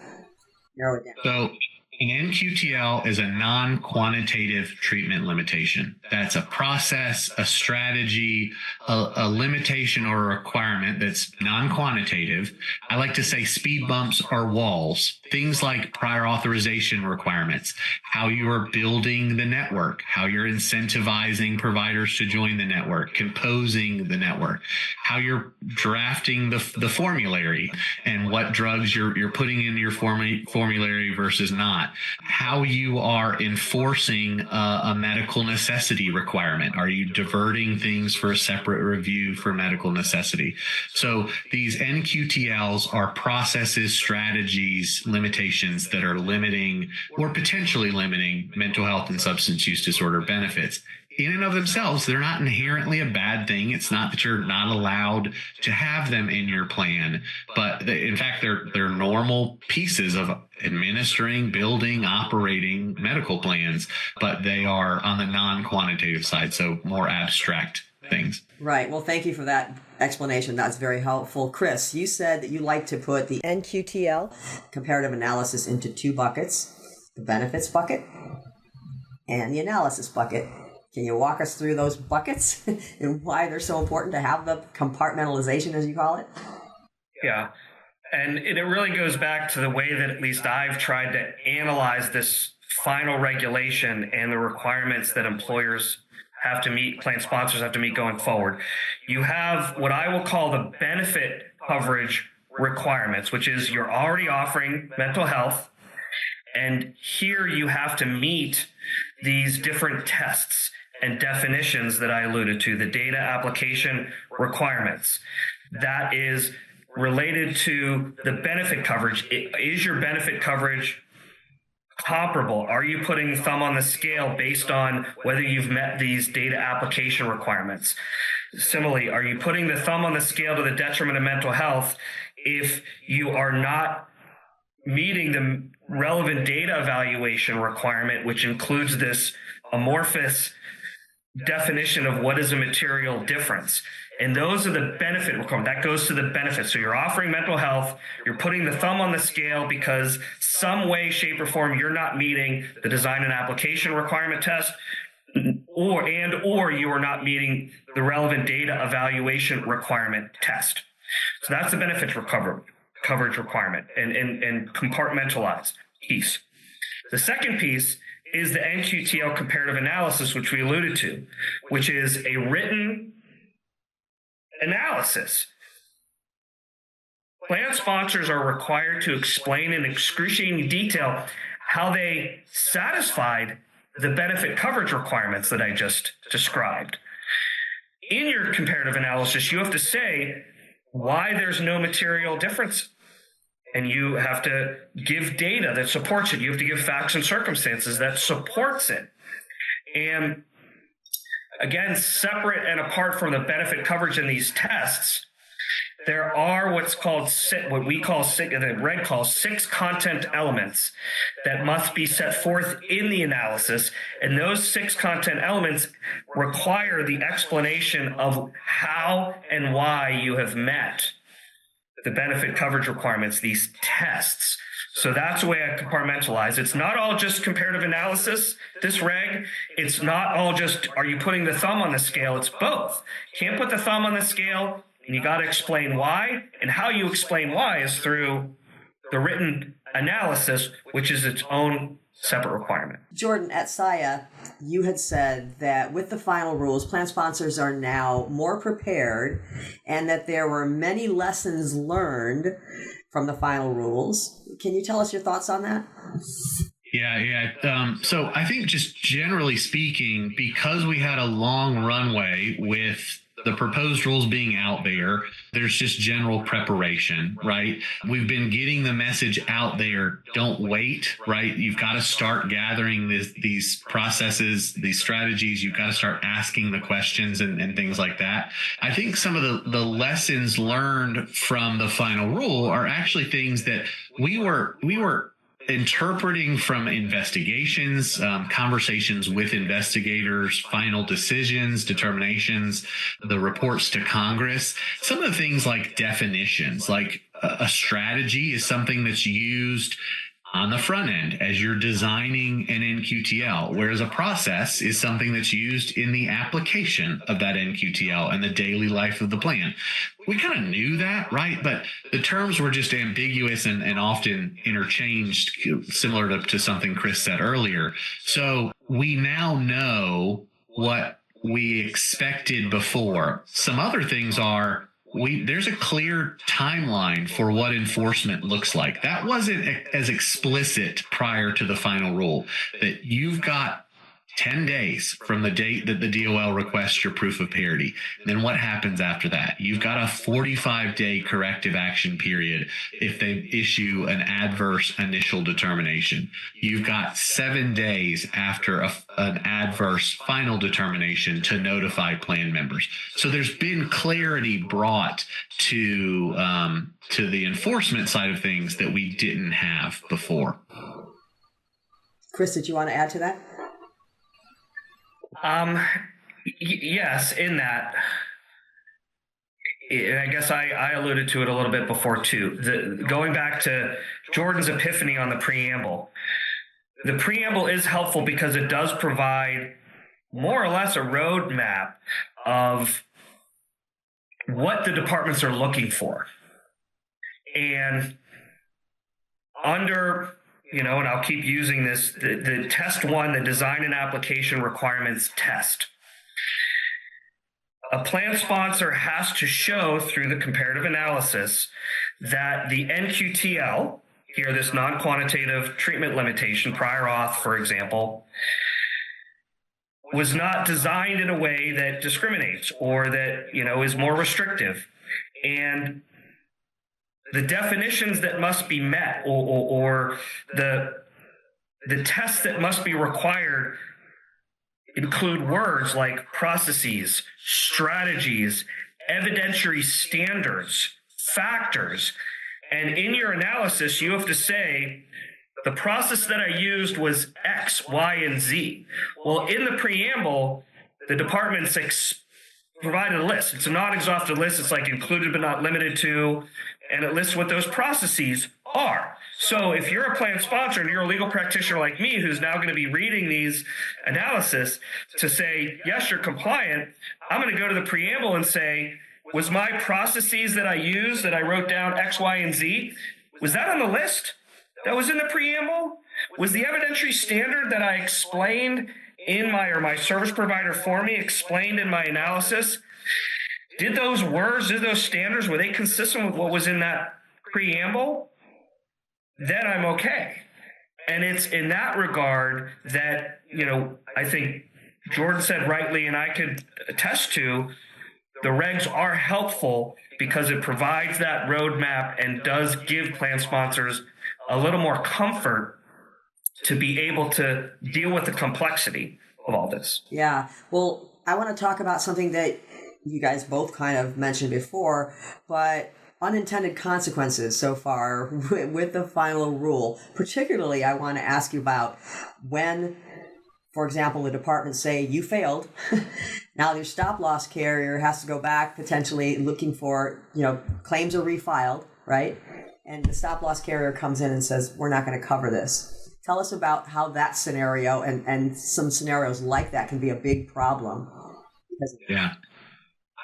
[SPEAKER 2] narrow it down.
[SPEAKER 4] So an NQTL is a non-quantitative treatment limitation. That's a process, a strategy, a limitation or a requirement that's non-quantitative. I like to say speed bumps are walls. Things like prior authorization requirements, how you are building the network, how you're incentivizing providers to join the network, composing the network, how you're drafting the formulary and what drugs you're putting in your formulary versus not, how you are enforcing a medical necessity requirement. Are you diverting things for a separate review for medical necessity? So these NQTLs are processes, strategies, limitations that are limiting or potentially limiting mental health and substance use disorder benefits. In and of themselves, they're not inherently a bad thing. It's not that you're not allowed to have them in your plan, but in fact, they're normal pieces of administering, building, operating medical plans, but they are on the non-quantitative side, so more abstract things.
[SPEAKER 2] Right. Well, thank you for that explanation. That's very helpful. Chris, you said that you like to put the NQTL, comparative analysis, into two buckets, the benefits bucket and the analysis bucket. Can you walk us through those buckets and why they're so important to have the compartmentalization, as you call it?
[SPEAKER 3] Yeah. And it really goes back to the way that at least I've tried to analyze this final regulation and the requirements that employers have to meet, plan sponsors have to meet going forward. You have what I will call the benefit coverage requirements, which is you're already offering mental health, and here you have to meet these different tests and definitions that I alluded to, the data application requirements. That is related to the benefit coverage. Is your benefit coverage comparable? Are you putting thumb on the scale based on whether you've met these data application requirements? Similarly, are you putting the thumb on the scale to the detriment of mental health if you are not meeting the relevant data evaluation requirement, which includes this amorphous definition of what is a material difference? And those are the benefit requirements. That goes to the benefit. So you're offering mental health, you're putting the thumb on the scale because some way, shape, or form you're not meeting the design and application requirement test, or you are not meeting the relevant data evaluation requirement test. So that's the benefits coverage requirement and compartmentalized piece. The second piece is the NQTL comparative analysis, which we alluded to, which is a written analysis. Plan sponsors are required to explain in excruciating detail how they satisfied the benefit coverage requirements that I just described. In your comparative analysis, you have to say why there's no material difference. And you have to give data that supports it. You have to give facts and circumstances that supports it. And again, separate and apart from the benefit coverage in these tests, there are what we call, the reg calls 6 content elements that must be set forth in the analysis. And those 6 content elements require the explanation of how and why you have met the benefit coverage requirements, these tests. So that's the way I compartmentalize. It's not all just comparative analysis, this reg. It's not all just, are you putting the thumb on the scale? It's both. You can't put the thumb on the scale, and you got to explain why. And how you explain why is through the written analysis, which is its own separate requirement.
[SPEAKER 2] Jordan, at SIA, you had said that with the final rules, plan sponsors are now more prepared and that there were many lessons learned from the final rules. Can you tell us your thoughts on that?
[SPEAKER 4] Yeah. So I think just generally speaking, because we had a long runway with the proposed rules being out there, there's just general preparation, right? We've been getting the message out there. Don't wait, right? You've got to start gathering these processes, these strategies. You've got to start asking the questions and things like that. I think some of the lessons learned from the final rule are actually things that we were interpreting from investigations, conversations with investigators, final decisions, determinations, the reports to Congress. Some of the things like definitions, like a strategy is something that's used on the front end as you're designing an NQTL, whereas a process is something that's used in the application of that NQTL and the daily life of the plan. We kind of knew that, right? But the terms were just ambiguous and often interchanged, similar to something Chris said earlier. So we now know what we expected before. Some other things are, there's a clear timeline for what enforcement looks like. That wasn't as explicit prior to the final rule, that you've got 10 days from the date that the DOL requests your proof of parity. Then what happens after that? You've got a 45-day corrective action period if they issue an adverse initial determination. You've got 7 days after an adverse final determination to notify plan members. So there's been clarity brought to the enforcement side of things that we didn't have before.
[SPEAKER 2] Chris, did you want to add to that?
[SPEAKER 3] Yes, in that, and I guess I alluded to it a little bit before too. Going back to Jordan's epiphany on the preamble, the preamble is helpful because it does provide more or less a roadmap of what the departments are looking for. And under, and I'll keep using this, the test 1, the design and application requirements test. A plan sponsor has to show through the comparative analysis that the NQTL, here this non-quantitative treatment limitation, prior auth, for example, was not designed in a way that discriminates or that, is more restrictive. And the definitions that must be met or the tests that must be required include words like processes, strategies, evidentiary standards, factors. And in your analysis, you have to say, the process that I used was X, Y, and Z. Well, in the preamble, the department's provided a list. It's a non-exhaustive list. It's like included but not limited to, and it lists what those processes are. So if you're a plan sponsor and you're a legal practitioner like me who's now going to be reading these analysis to say, yes, you're compliant, I'm going to go to the preamble and say, was my processes that I used, that I wrote down X, Y, and Z, was that on the list that was in the preamble? Was the evidentiary standard that I explained in my service provider for me explained in my analysis, did those words, did those standards, were they consistent with what was in that preamble? Then I'm okay. And it's in that regard that, I think Jordan said rightly, and I could attest to, the regs are helpful because it provides that roadmap and does give plan sponsors a little more comfort to be able to deal with the complexity of all this.
[SPEAKER 2] Yeah. Well, I want to talk about something that you guys both kind of mentioned before, but unintended consequences so far with the final rule. Particularly, I want to ask you about when, for example, the department say you failed. Now your stop loss carrier has to go back potentially looking for, claims are refiled, right? And the stop loss carrier comes in and says, we're not going to cover this. Tell us about how that scenario and some scenarios like that can be a big problem.
[SPEAKER 4] Yeah.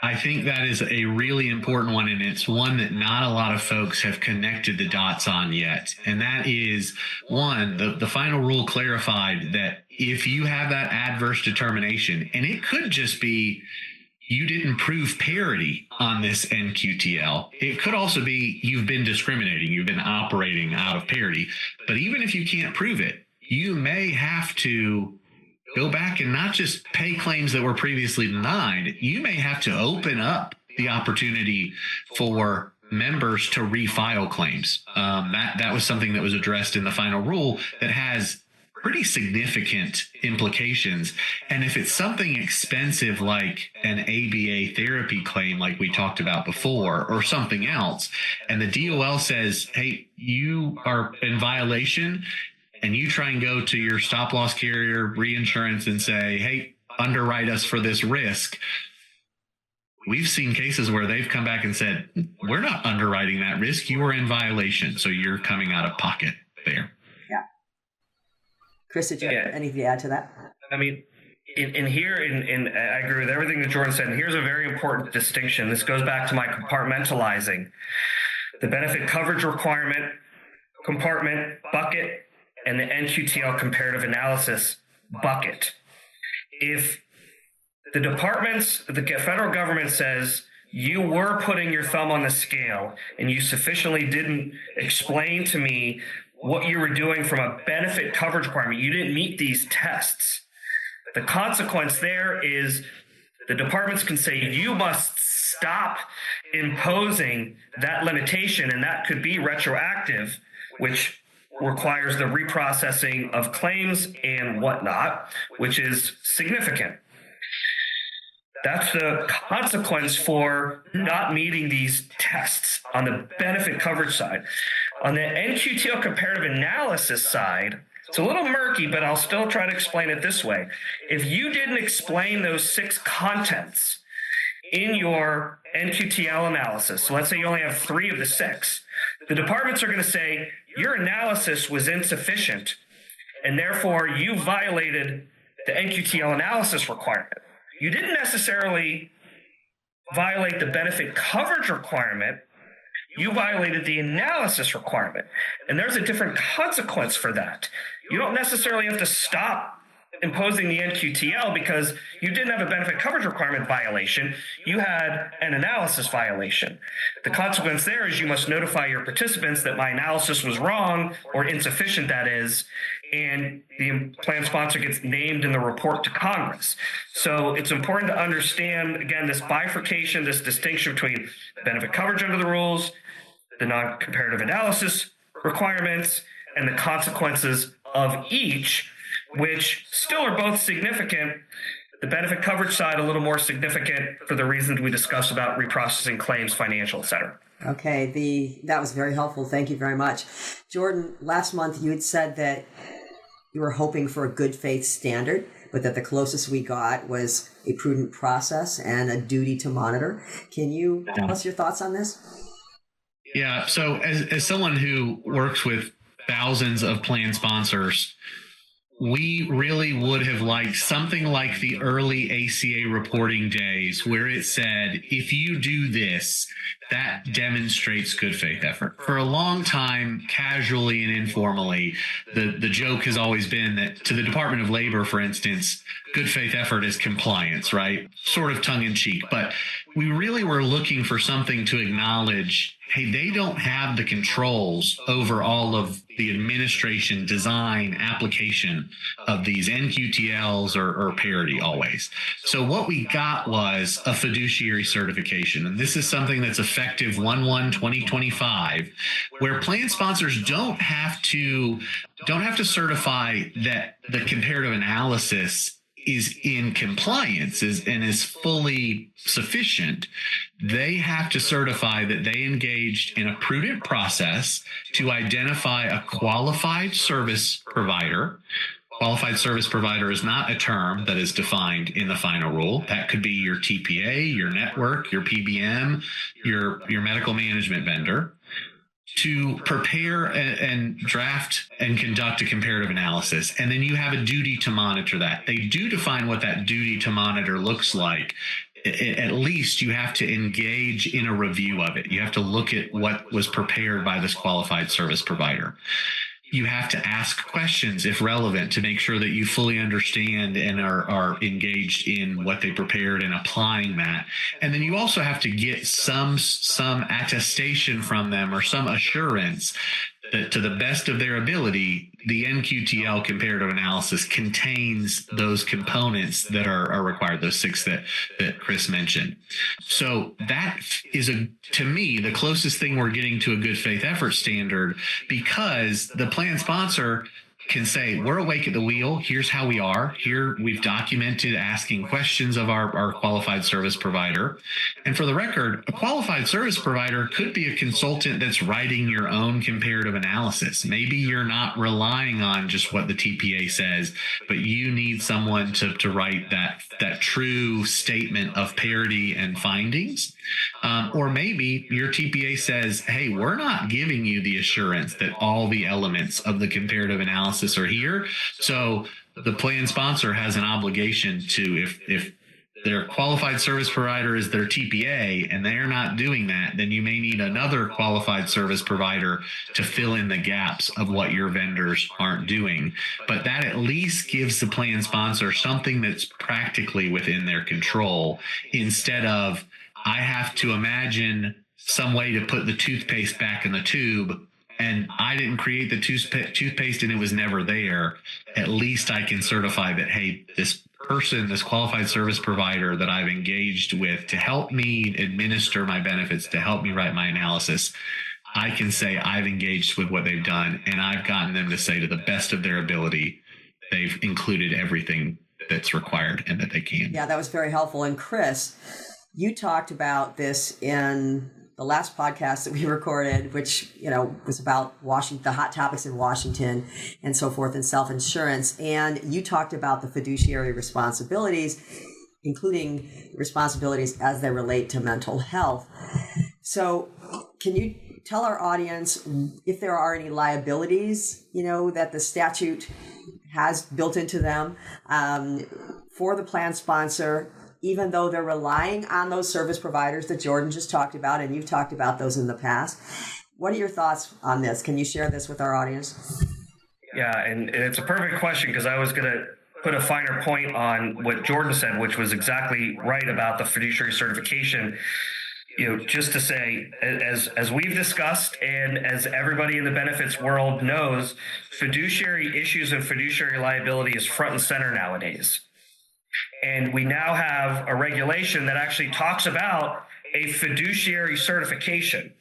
[SPEAKER 4] I think that is a really important one, and it's one that not a lot of folks have connected the dots on yet. And that is, one, the final rule clarified that if you have that adverse determination, and it could just be you didn't prove parity on this NQTL. It could also be you've been discriminating, you've been operating out of parity. But even if you can't prove it, you may have to go back and not just pay claims that were previously denied. You may have to open up the opportunity for members to refile claims. That was something that was addressed in the final rule that has pretty significant implications. And if it's something expensive like an ABA therapy claim, like we talked about before, or something else, and the DOL says, hey, you are in violation, and you try and go to your stop loss carrier reinsurance and say, hey, underwrite us for this risk. We've seen cases where they've come back and said, we're not underwriting that risk. You are in violation. So you're coming out of pocket there.
[SPEAKER 2] Yeah. Chris, did you have anything to add to that?
[SPEAKER 3] I mean, in here, I agree with everything that Jordan said. And here's a very important distinction. This goes back to my compartmentalizing. The benefit coverage requirement, compartment, bucket, and the NQTL comparative analysis bucket. If the federal government says you were putting your thumb on the scale and you sufficiently didn't explain to me what you were doing from a benefit coverage requirement, you didn't meet these tests, the consequence there is the departments can say you must stop imposing that limitation, and that could be retroactive, which requires the reprocessing of claims and whatnot, which is significant. That's the consequence for not meeting these tests on the benefit coverage side. On the NQTL comparative analysis side, it's a little murky, but I'll still try to explain it this way. If you didn't explain those 6 contents in your NQTL analysis, so let's say you only have 3 of the 6, the departments are going to say, your analysis was insufficient, and therefore you violated the NQTL analysis requirement. You didn't necessarily violate the benefit coverage requirement. You violated the analysis requirement. And there's a different consequence for that. You don't necessarily have to stop imposing the NQTL because you didn't have a benefit coverage requirement violation. You had an analysis violation. The consequence there is you must notify your participants that my analysis was wrong or insufficient, that is, and the plan sponsor gets named in the report to Congress. So it's important to understand, again, this bifurcation, this distinction between benefit coverage under the rules, the non-comparative analysis requirements, and the consequences of each, which still are both significant. The benefit coverage side a little more significant for the reasons we discussed about reprocessing claims, financial, et cetera.
[SPEAKER 2] Okay, that was very helpful. Thank you very much. Jordan, last month you had said that you were hoping for a good faith standard, but that the closest we got was a prudent process and a duty to monitor. Can you tell us your thoughts on this?
[SPEAKER 4] Yeah, so as someone who works with thousands of plan sponsors, we really would have liked something like the early ACA reporting days where it said, if you do this, that demonstrates good faith effort. For a long time, casually and informally, the joke has always been that to the Department of Labor, for instance, good faith effort is compliance, right? Sort of tongue in cheek. But we really were looking for something to acknowledge, hey, they don't have the controls over all of the administration, design, application of these NQTLs or parity always. So what we got was a fiduciary certification. And this is something that's effective 1/1/2025, where plan sponsors don't have to certify that the comparative analysis is in compliance and is fully sufficient. They have to certify that they engaged in a prudent process to identify a qualified service provider. Qualified service provider is not a term that is defined in the final rule. That could be your TPA, your network, your PBM, your medical management vendor, to prepare and draft and conduct a comparative analysis. And then you have a duty to monitor that. They do define what that duty to monitor looks like. At least you have to engage in a review of it. You have to look at what was prepared by this qualified service provider. You have to ask questions if relevant to make sure that you fully understand and are engaged in what they prepared and applying that. And then you also have to get some attestation from them or some assurance that to the best of their ability, the NQTL comparative analysis contains those components that are required, those 6 that Chris mentioned. So that is, to me, the closest thing we're getting to a good faith effort standard, because the plan sponsor can say, we're awake at the wheel. Here's how we are. Here we've documented asking questions of our qualified service provider. And for the record, a qualified service provider could be a consultant that's writing your own comparative analysis. Maybe you're not relying on just what the TPA says, but you need someone to write that true statement of parity and findings. Or maybe your TPA says, hey, we're not giving you the assurance that all the elements of the comparative analysis are here. So the plan sponsor has an obligation to, if their qualified service provider is their TPA and they're not doing that, then you may need another qualified service provider to fill in the gaps of what your vendors aren't doing. But that at least gives the plan sponsor something that's practically within their control, instead of, I have to imagine some way to put the toothpaste back in the tube, and I didn't create the toothpaste and it was never there. At least I can certify that, hey, this person, this qualified service provider that I've engaged with to help me administer my benefits, to help me write my analysis, I can say I've engaged with what they've done, and I've gotten them to say to the best of their ability, they've included everything that's required and that they can.
[SPEAKER 2] Yeah, that was very helpful. And Chris, you talked about this in the last podcast that we recorded, which, was about the hot topics in Washington and so forth, and self-insurance. And you talked about the fiduciary responsibilities, including responsibilities as they relate to mental health. So can you tell our audience if there are any liabilities, that the statute has built into them for the plan sponsor, even though they're relying on those service providers that Jordan just talked about, and you've talked about those in the past? What are your thoughts on this? Can you share this with our audience?
[SPEAKER 3] Yeah, and it's a perfect question, because I was going to put a finer point on what Jordan said, which was exactly right about the fiduciary certification. Just to say, as we've discussed, and as everybody in the benefits world knows, fiduciary issues and fiduciary liability is front and center nowadays. And we now have a regulation that actually talks about a fiduciary certification.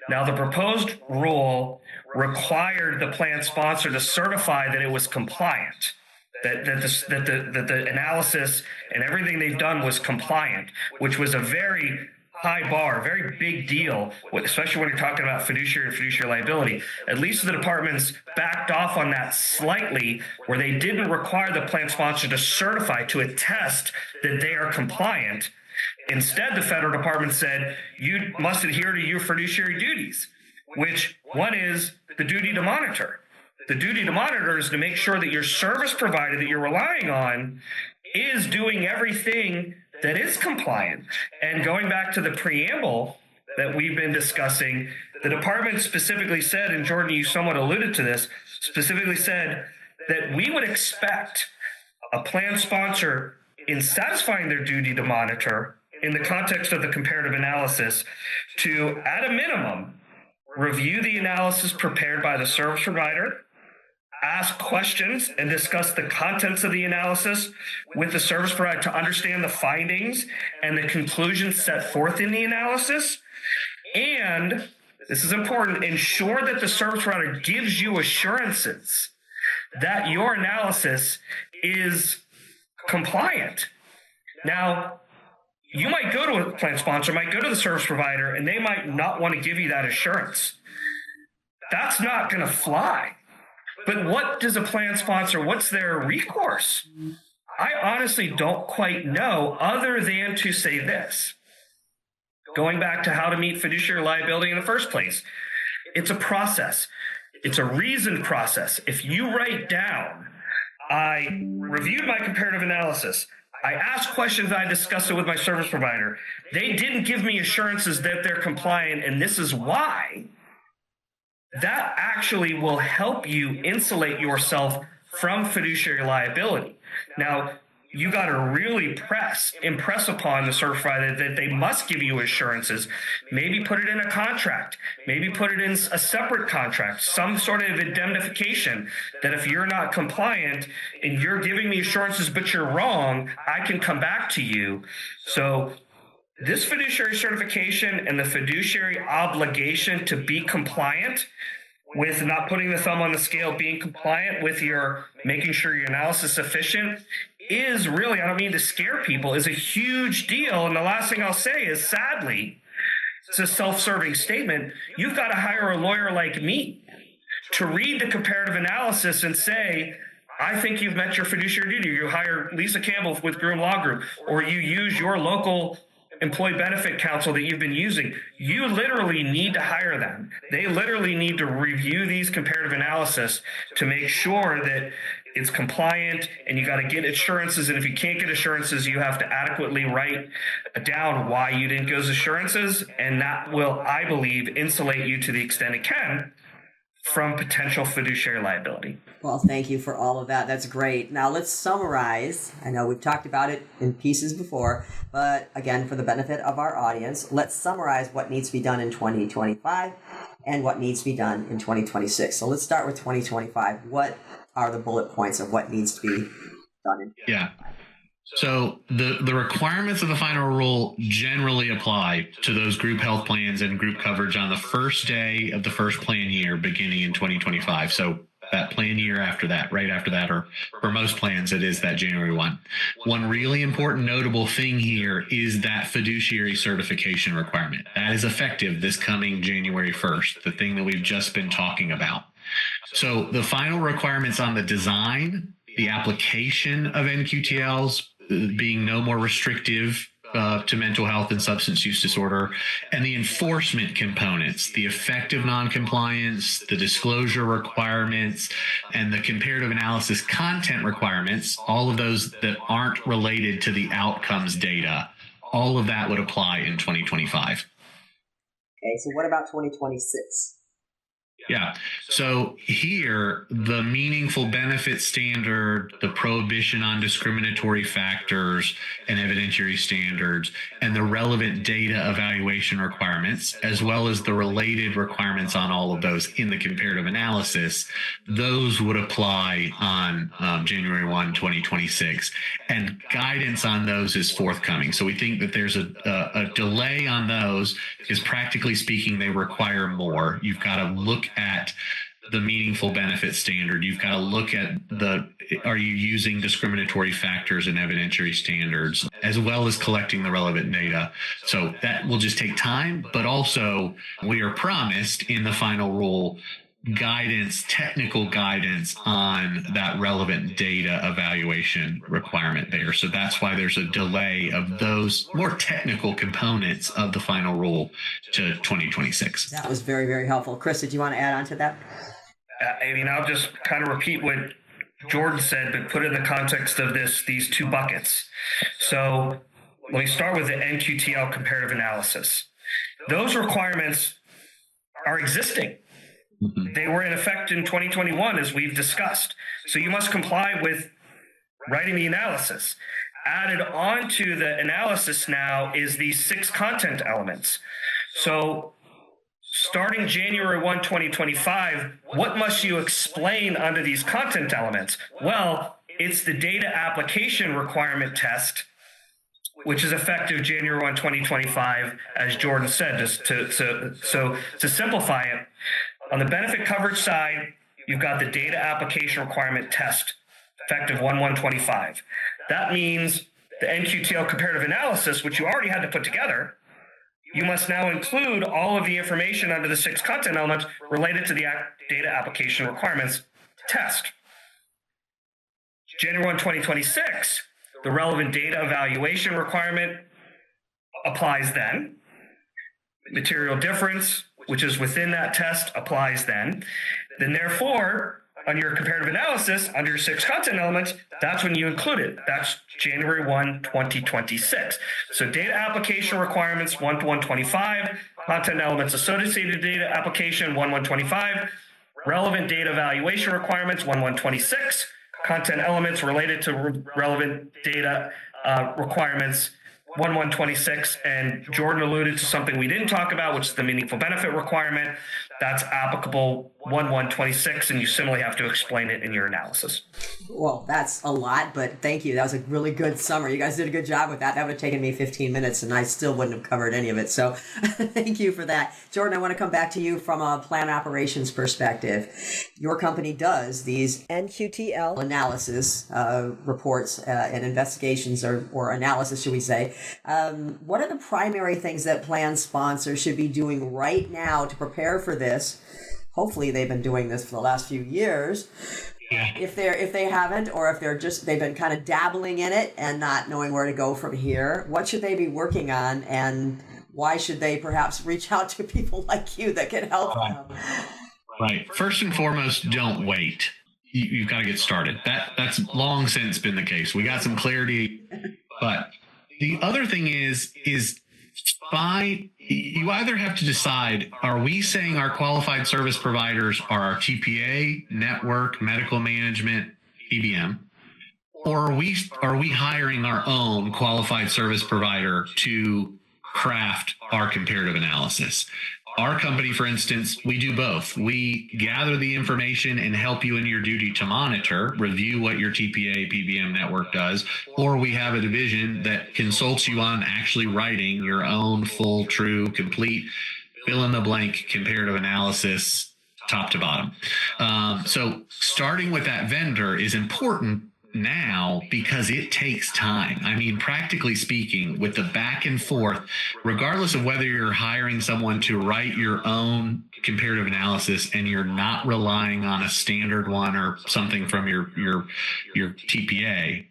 [SPEAKER 3] Now, the proposed rule required the plan sponsor to certify that it was compliant, that the analysis and everything they've done was compliant, which was a very high bar, very big deal, especially when you're talking about fiduciary and fiduciary liability. At least the departments backed off on that slightly, where they didn't require the plan sponsor to certify, to attest that they are compliant. Instead, the federal department said, you must adhere to your fiduciary duties, which one is the duty to monitor. The duty to monitor is to make sure that your service provider that you're relying on is doing everything that is compliant. And going back to the preamble that we've been discussing, the department specifically said, and Jordan, you somewhat alluded to this, specifically said that we would expect a plan sponsor, in satisfying their duty to monitor in the context of the comparative analysis, to, at a minimum, review the analysis prepared by the service provider, ask questions and discuss the contents of the analysis with the service provider to understand the findings and the conclusions set forth in the analysis. And, this is important, ensure that the service provider gives you assurances that your analysis is compliant. Now, you might go to a plan sponsor, might go to the service provider, and they might not want to give you that assurance. That's not going to fly. But what does a plan sponsor, what's their recourse? I honestly don't quite know, other than to say this. Going back to how to meet fiduciary liability in the first place. It's a process. It's a reasoned process. If you write down, I reviewed my comparative analysis, I asked questions, I discussed it with my service provider, they didn't give me assurances that they're compliant, and this is why, that actually will help you insulate yourself from fiduciary liability. Now, you got to really impress upon the service provider that they must give you assurances. Maybe put it in a contract. Maybe put it in a separate contract, some sort of indemnification that if you're not compliant and you're giving me assurances but you're wrong, I can come back to you. So this fiduciary certification and the fiduciary obligation to be compliant with not putting the thumb on the scale, being compliant with your making sure your analysis is sufficient, is really, I don't mean to scare people, is a huge deal. And the last thing I'll say is, sadly, it's a self-serving statement. You've got to hire a lawyer like me to read the comparative analysis and say, I think you've met your fiduciary duty. You hire Lisa Campbell with Groom Law Group, or you use your local employee benefit counsel that you've been using. You literally need to hire them. They literally need to review these comparative analysis to make sure that it's compliant, and you got to get assurances. And if you can't get assurances, you have to adequately write down why you didn't get those assurances. And that will, I believe, insulate you to the extent it can from potential fiduciary liability.
[SPEAKER 2] Well, thank you for all of that. That's great. Now let's summarize. I know we've talked about it in pieces before, but again, for the benefit of our audience, let's summarize what needs to be done in 2025 and what needs to be done in 2026. So let's start with 2025. What are the bullet points of what needs to be done in 2025?
[SPEAKER 4] Yeah. So the requirements of the final rule generally apply to those group health plans and group coverage on the first day of the first plan year beginning in 2025. So that plan year after that, right after that, or for most plans, it is that January 1. One really important notable thing here is that fiduciary certification requirement. That is effective this coming January 1st, the thing that we've just been talking about. So the final requirements on the design, the application of NQTLs being no more restrictive to mental health and substance use disorder, and the enforcement components, the effective noncompliance, the disclosure requirements, and the comparative analysis content requirements, all of those that aren't related to the outcomes data, all of that would apply in 2025.
[SPEAKER 2] Okay, so what about 2026?
[SPEAKER 4] Yeah. So here, the meaningful benefit standard, the prohibition on discriminatory factors and evidentiary standards, and the relevant data evaluation requirements, as well as the related requirements on all of those in the comparative analysis, those would apply on January 1, 2026. And guidance on those is forthcoming. So we think that there's a delay on those because practically speaking, they require more. You've got to look at the meaningful benefit standard. You've got to look at are you using discriminatory factors and evidentiary standards, as well as collecting the relevant data. So that will just take time, but also we are promised in the final rule guidance, technical guidance on that relevant data evaluation requirement there. So that's why there's a delay of those more technical components of the final rule to 2026.
[SPEAKER 2] That was very, very helpful. Chris, did you want to add on to that?
[SPEAKER 3] I mean, I'll just kind of repeat what Jordan said, but put it in the context of these two buckets. So let me start with the NQTL comparative analysis. Those requirements are existing. They were in effect in 2021, as we've discussed. So you must comply with writing the analysis. Added on to the analysis now is these 6 content elements. So starting January 1, 2025, what must you explain under these content elements? Well, it's the data application requirement test, which is effective January 1, 2025, as Jordan said. So to simplify it, on the benefit coverage side, you've got the data application requirement test, effective 1/1/25. That means the NQTL comparative analysis, which you already had to put together, you must now include all of the information under the 6 content elements related to the data application requirements test. January 1, 2026, the relevant data evaluation requirement applies then. Material difference, which is within that test, applies then. Then therefore, on your comparative analysis, under your 6 content elements, that's when you include it. That's January 1, 2026. So data application requirements 1/1/25, content elements associated data application 1/1/25, relevant data evaluation requirements 1/1/26, content elements related to relevant data requirements 1/1/26, and Jordan alluded to something we didn't talk about, which is the meaningful benefit requirement. That's applicable 1/1/26, and you similarly have to explain it in your analysis.
[SPEAKER 2] Well, that's a lot, but thank you. That was a really good summary. You guys did a good job with that. That would have taken me 15 minutes, and I still wouldn't have covered any of it. So thank you for that. Jordan, I want to come back to you from a plan operations perspective. Your company does these NQTL analysis reports and investigations or analysis, should we say. What are the primary things that plan sponsors should be doing right now to prepare for this? Hopefully they've been doing this for the last few years. Yeah. If they haven't, or if they've been kind of dabbling in it and not knowing where to go from here, what should they be working on, and why should they perhaps reach out to people like you that can help them?
[SPEAKER 4] Right. First and foremost, don't wait. You've got to get started. That's long since been the case. We got some clarity, but the other thing is fine. You either have to decide, are we saying our qualified service providers are our TPA, network, medical management, PBM, or are we hiring our own qualified service provider to craft our comparative analysis? Our company, for instance, we do both. We gather the information and help you in your duty to monitor, review what your TPA, PBM network does, or we have a division that consults you on actually writing your own full, true, complete, fill-in-the-blank comparative analysis top to bottom. So starting with that vendor is important now because it takes time. I mean, practically speaking, with the back and forth, regardless of whether you're hiring someone to write your own comparative analysis and you're not relying on a standard one or something from your TPA,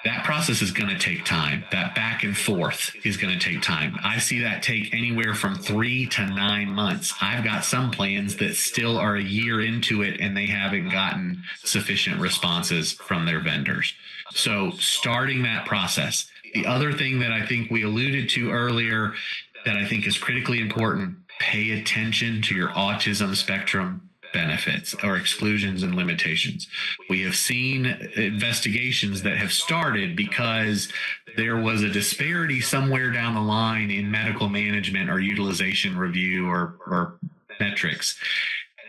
[SPEAKER 4] that process is going to take time. That back and forth is going to take time. I see that take anywhere from 3 to 9 months. I've got some plans that still are a year into it and they haven't gotten sufficient responses from their vendors. So starting that process. The other thing that I think we alluded to earlier that I think is critically important, pay attention to your autism spectrum benefits or exclusions and limitations. We have seen investigations that have started because there was a disparity somewhere down the line in medical management or utilization review or metrics.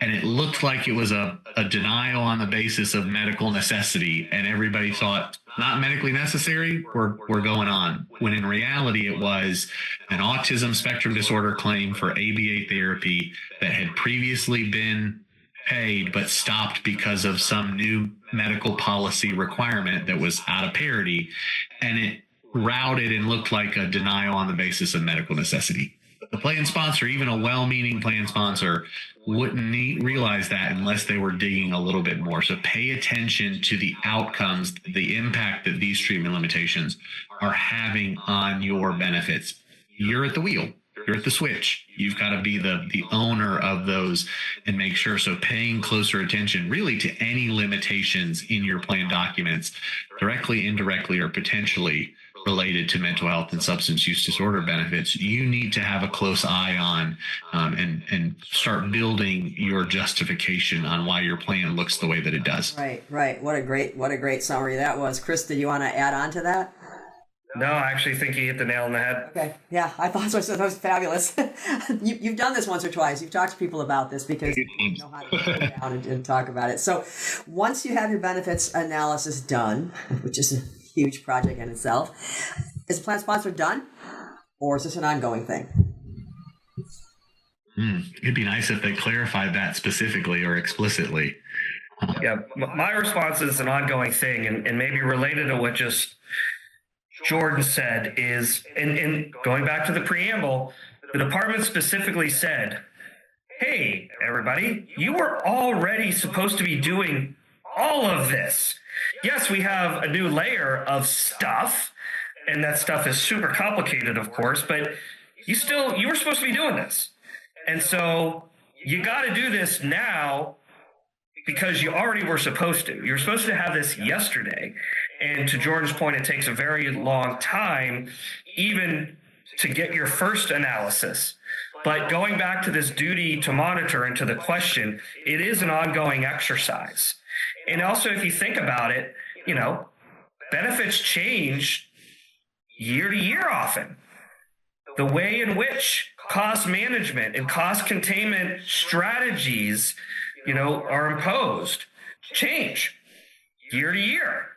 [SPEAKER 4] And it looked like it was a denial on the basis of medical necessity. And everybody thought, not medically necessary, we're going on. When in reality, it was an autism spectrum disorder claim for ABA therapy that had previously been paid but stopped because of some new medical policy requirement that was out of parity, and it routed and looked like a denial on the basis of medical necessity. The plan sponsor, even a well-meaning plan sponsor, wouldn't realize that unless they were digging a little bit more. So pay attention to the outcomes, the impact that these treatment limitations are having on your benefits. You're at the wheel. You're at the switch. You've got to be the owner of those and make sure. So paying closer attention really to any limitations in your plan documents, directly, indirectly, or potentially related to mental health and substance use disorder benefits, you need to have a close eye on and start building your justification on why your plan looks the way that it does.
[SPEAKER 2] Right. What a great summary that was. Chris, did you want to add on to that?
[SPEAKER 3] No, I actually think you hit the nail on the head.
[SPEAKER 2] Okay. Yeah, I thought so. That was fabulous. You've done this once or twice. You've talked to people about this because you know how to sit down and talk about it. So once you have your benefits analysis done, which is a huge project in itself, is the plan sponsor done, or is this an ongoing thing?
[SPEAKER 4] It'd be nice if they clarified that specifically or explicitly.
[SPEAKER 3] Yeah, my response is an ongoing thing, and maybe related to what just Jordan said is, in going back to the preamble, the department specifically said, hey, everybody, you were already supposed to be doing all of this. Yes, we have a new layer of stuff, and that stuff is super complicated, of course, but you were supposed to be doing this. And so you got to do this now because you already were supposed to. You were supposed to have this yesterday. And to Jordan's point, it takes a very long time even to get your first analysis. But going back to this duty to monitor and to the question, it is an ongoing exercise. And also, if you think about it, benefits change year to year often. The way in which cost management and cost containment strategies, are imposed change year to year.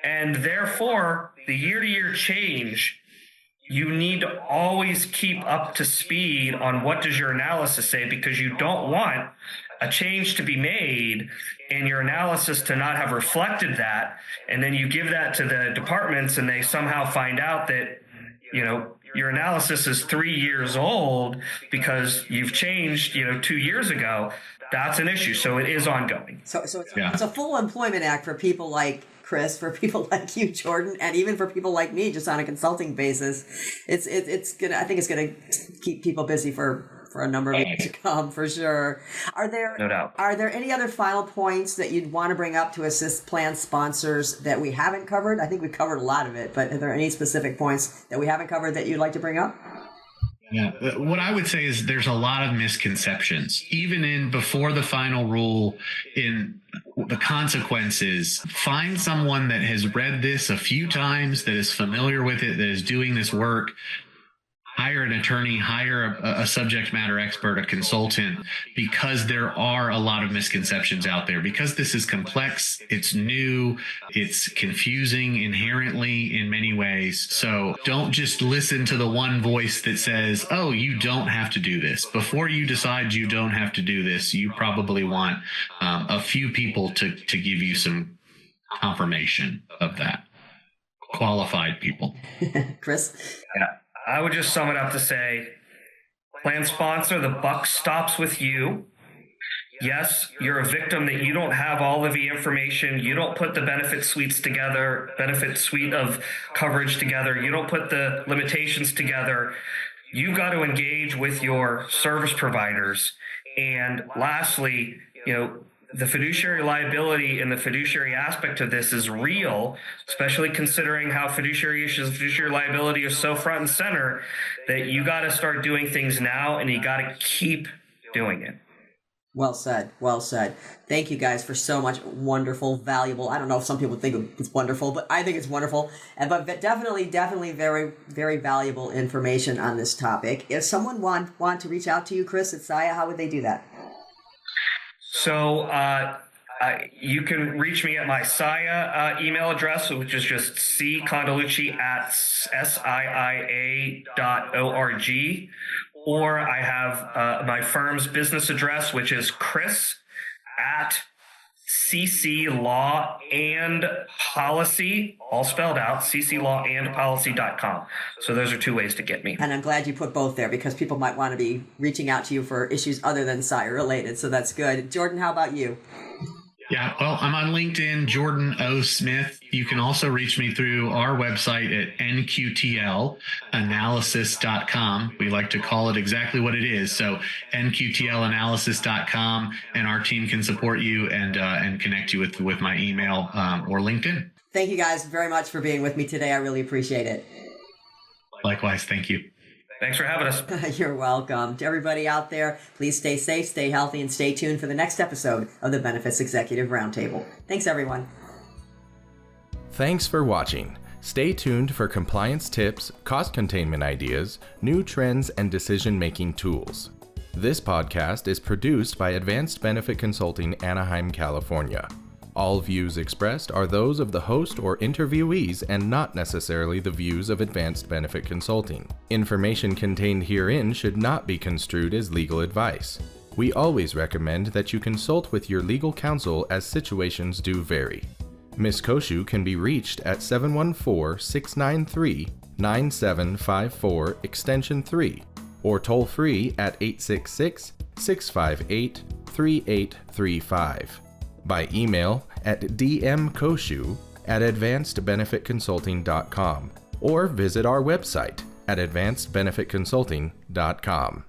[SPEAKER 3] And therefore, the year-to-year change, you need to always keep up to speed on what does your analysis say, because you don't want a change to be made and your analysis to not have reflected that. And then you give that to the departments and they somehow find out that, your analysis is 3 years old because you've changed, 2 years ago. That's an issue. So it is ongoing.
[SPEAKER 2] So it's a full employment act for people like Chris, for people like you, Jordan, and even for people like me, just on a consulting basis. I think it's gonna keep people busy for a number of years to come, for sure.
[SPEAKER 3] No doubt.
[SPEAKER 2] Are there any other final points that you'd want to bring up to assist plan sponsors that we haven't covered? I think we covered a lot of it, but are there any specific points that we haven't covered that you'd like to bring up?
[SPEAKER 4] Yeah, what I would say is there's a lot of misconceptions. Even before the final rule, in the consequences, find someone that has read this a few times, that is familiar with it, that is doing this work. Hire an attorney, hire a subject matter expert, a consultant, because there are a lot of misconceptions out there. Because this is complex, it's new, it's confusing inherently in many ways. So don't just listen to the one voice that says, oh, you don't have to do this. Before you decide you don't have to do this, you probably want a few people to give you some confirmation of that. Qualified people.
[SPEAKER 2] Chris?
[SPEAKER 3] Yeah. I would just sum it up to say, plan sponsor, the buck stops with you. Yes, you're a victim that you don't have all of the information. You don't put the benefit suite of coverage together. You don't put the limitations together. You've got to engage with your service providers. And lastly, the fiduciary liability and the fiduciary aspect of this is real, especially considering how fiduciary issues and fiduciary liability are so front and center, that you got to start doing things now and you got to keep doing it.
[SPEAKER 2] Well said. Thank you guys for so much wonderful, valuable. I don't know if some people think it's wonderful, but I think it's wonderful. But definitely very, very valuable information on this topic. If someone want to reach out to you, Chris, at SIA, how would they do that?
[SPEAKER 3] So You can reach me at my SIA email address, which is just ccondalucci@siia.org. Or I have my firm's business address, which is Chris at CC Law and Policy, all spelled out, cclawandpolicy.com. So those are two ways to get me.
[SPEAKER 2] And I'm glad you put both there because people might want to be reaching out to you for issues other than SIA related. So that's good. Jordan, how about you?
[SPEAKER 4] Yeah, well, I'm on LinkedIn, Jordan O. Smith. You can also reach me through our website at NQTLanalysis.com. We like to call it exactly what it is. So NQTLanalysis.com, and our team can support you and connect you with my email or LinkedIn.
[SPEAKER 2] Thank you guys very much for being with me today. I really appreciate it.
[SPEAKER 4] Likewise, thank you.
[SPEAKER 3] Thanks for having us.
[SPEAKER 2] You're welcome. To everybody out there, please stay safe, stay healthy, and stay tuned for the next episode of the Benefits Executive Roundtable. Thanks, everyone.
[SPEAKER 1] Thanks for watching. Stay tuned for compliance tips, cost containment ideas, new trends, and decision-making tools. This podcast is produced by Advanced Benefit Consulting, Anaheim, California. All views expressed are those of the host or interviewees and not necessarily the views of Advanced Benefit Consulting. Information contained herein should not be construed as legal advice. We always recommend that you consult with your legal counsel as situations do vary. Ms. Koshu can be reached at 714-693-9754 extension 3 or toll free at 866-658-3835. By email at dmkoshu@advancedbenefitconsulting.com or visit our website at advancedbenefitconsulting.com.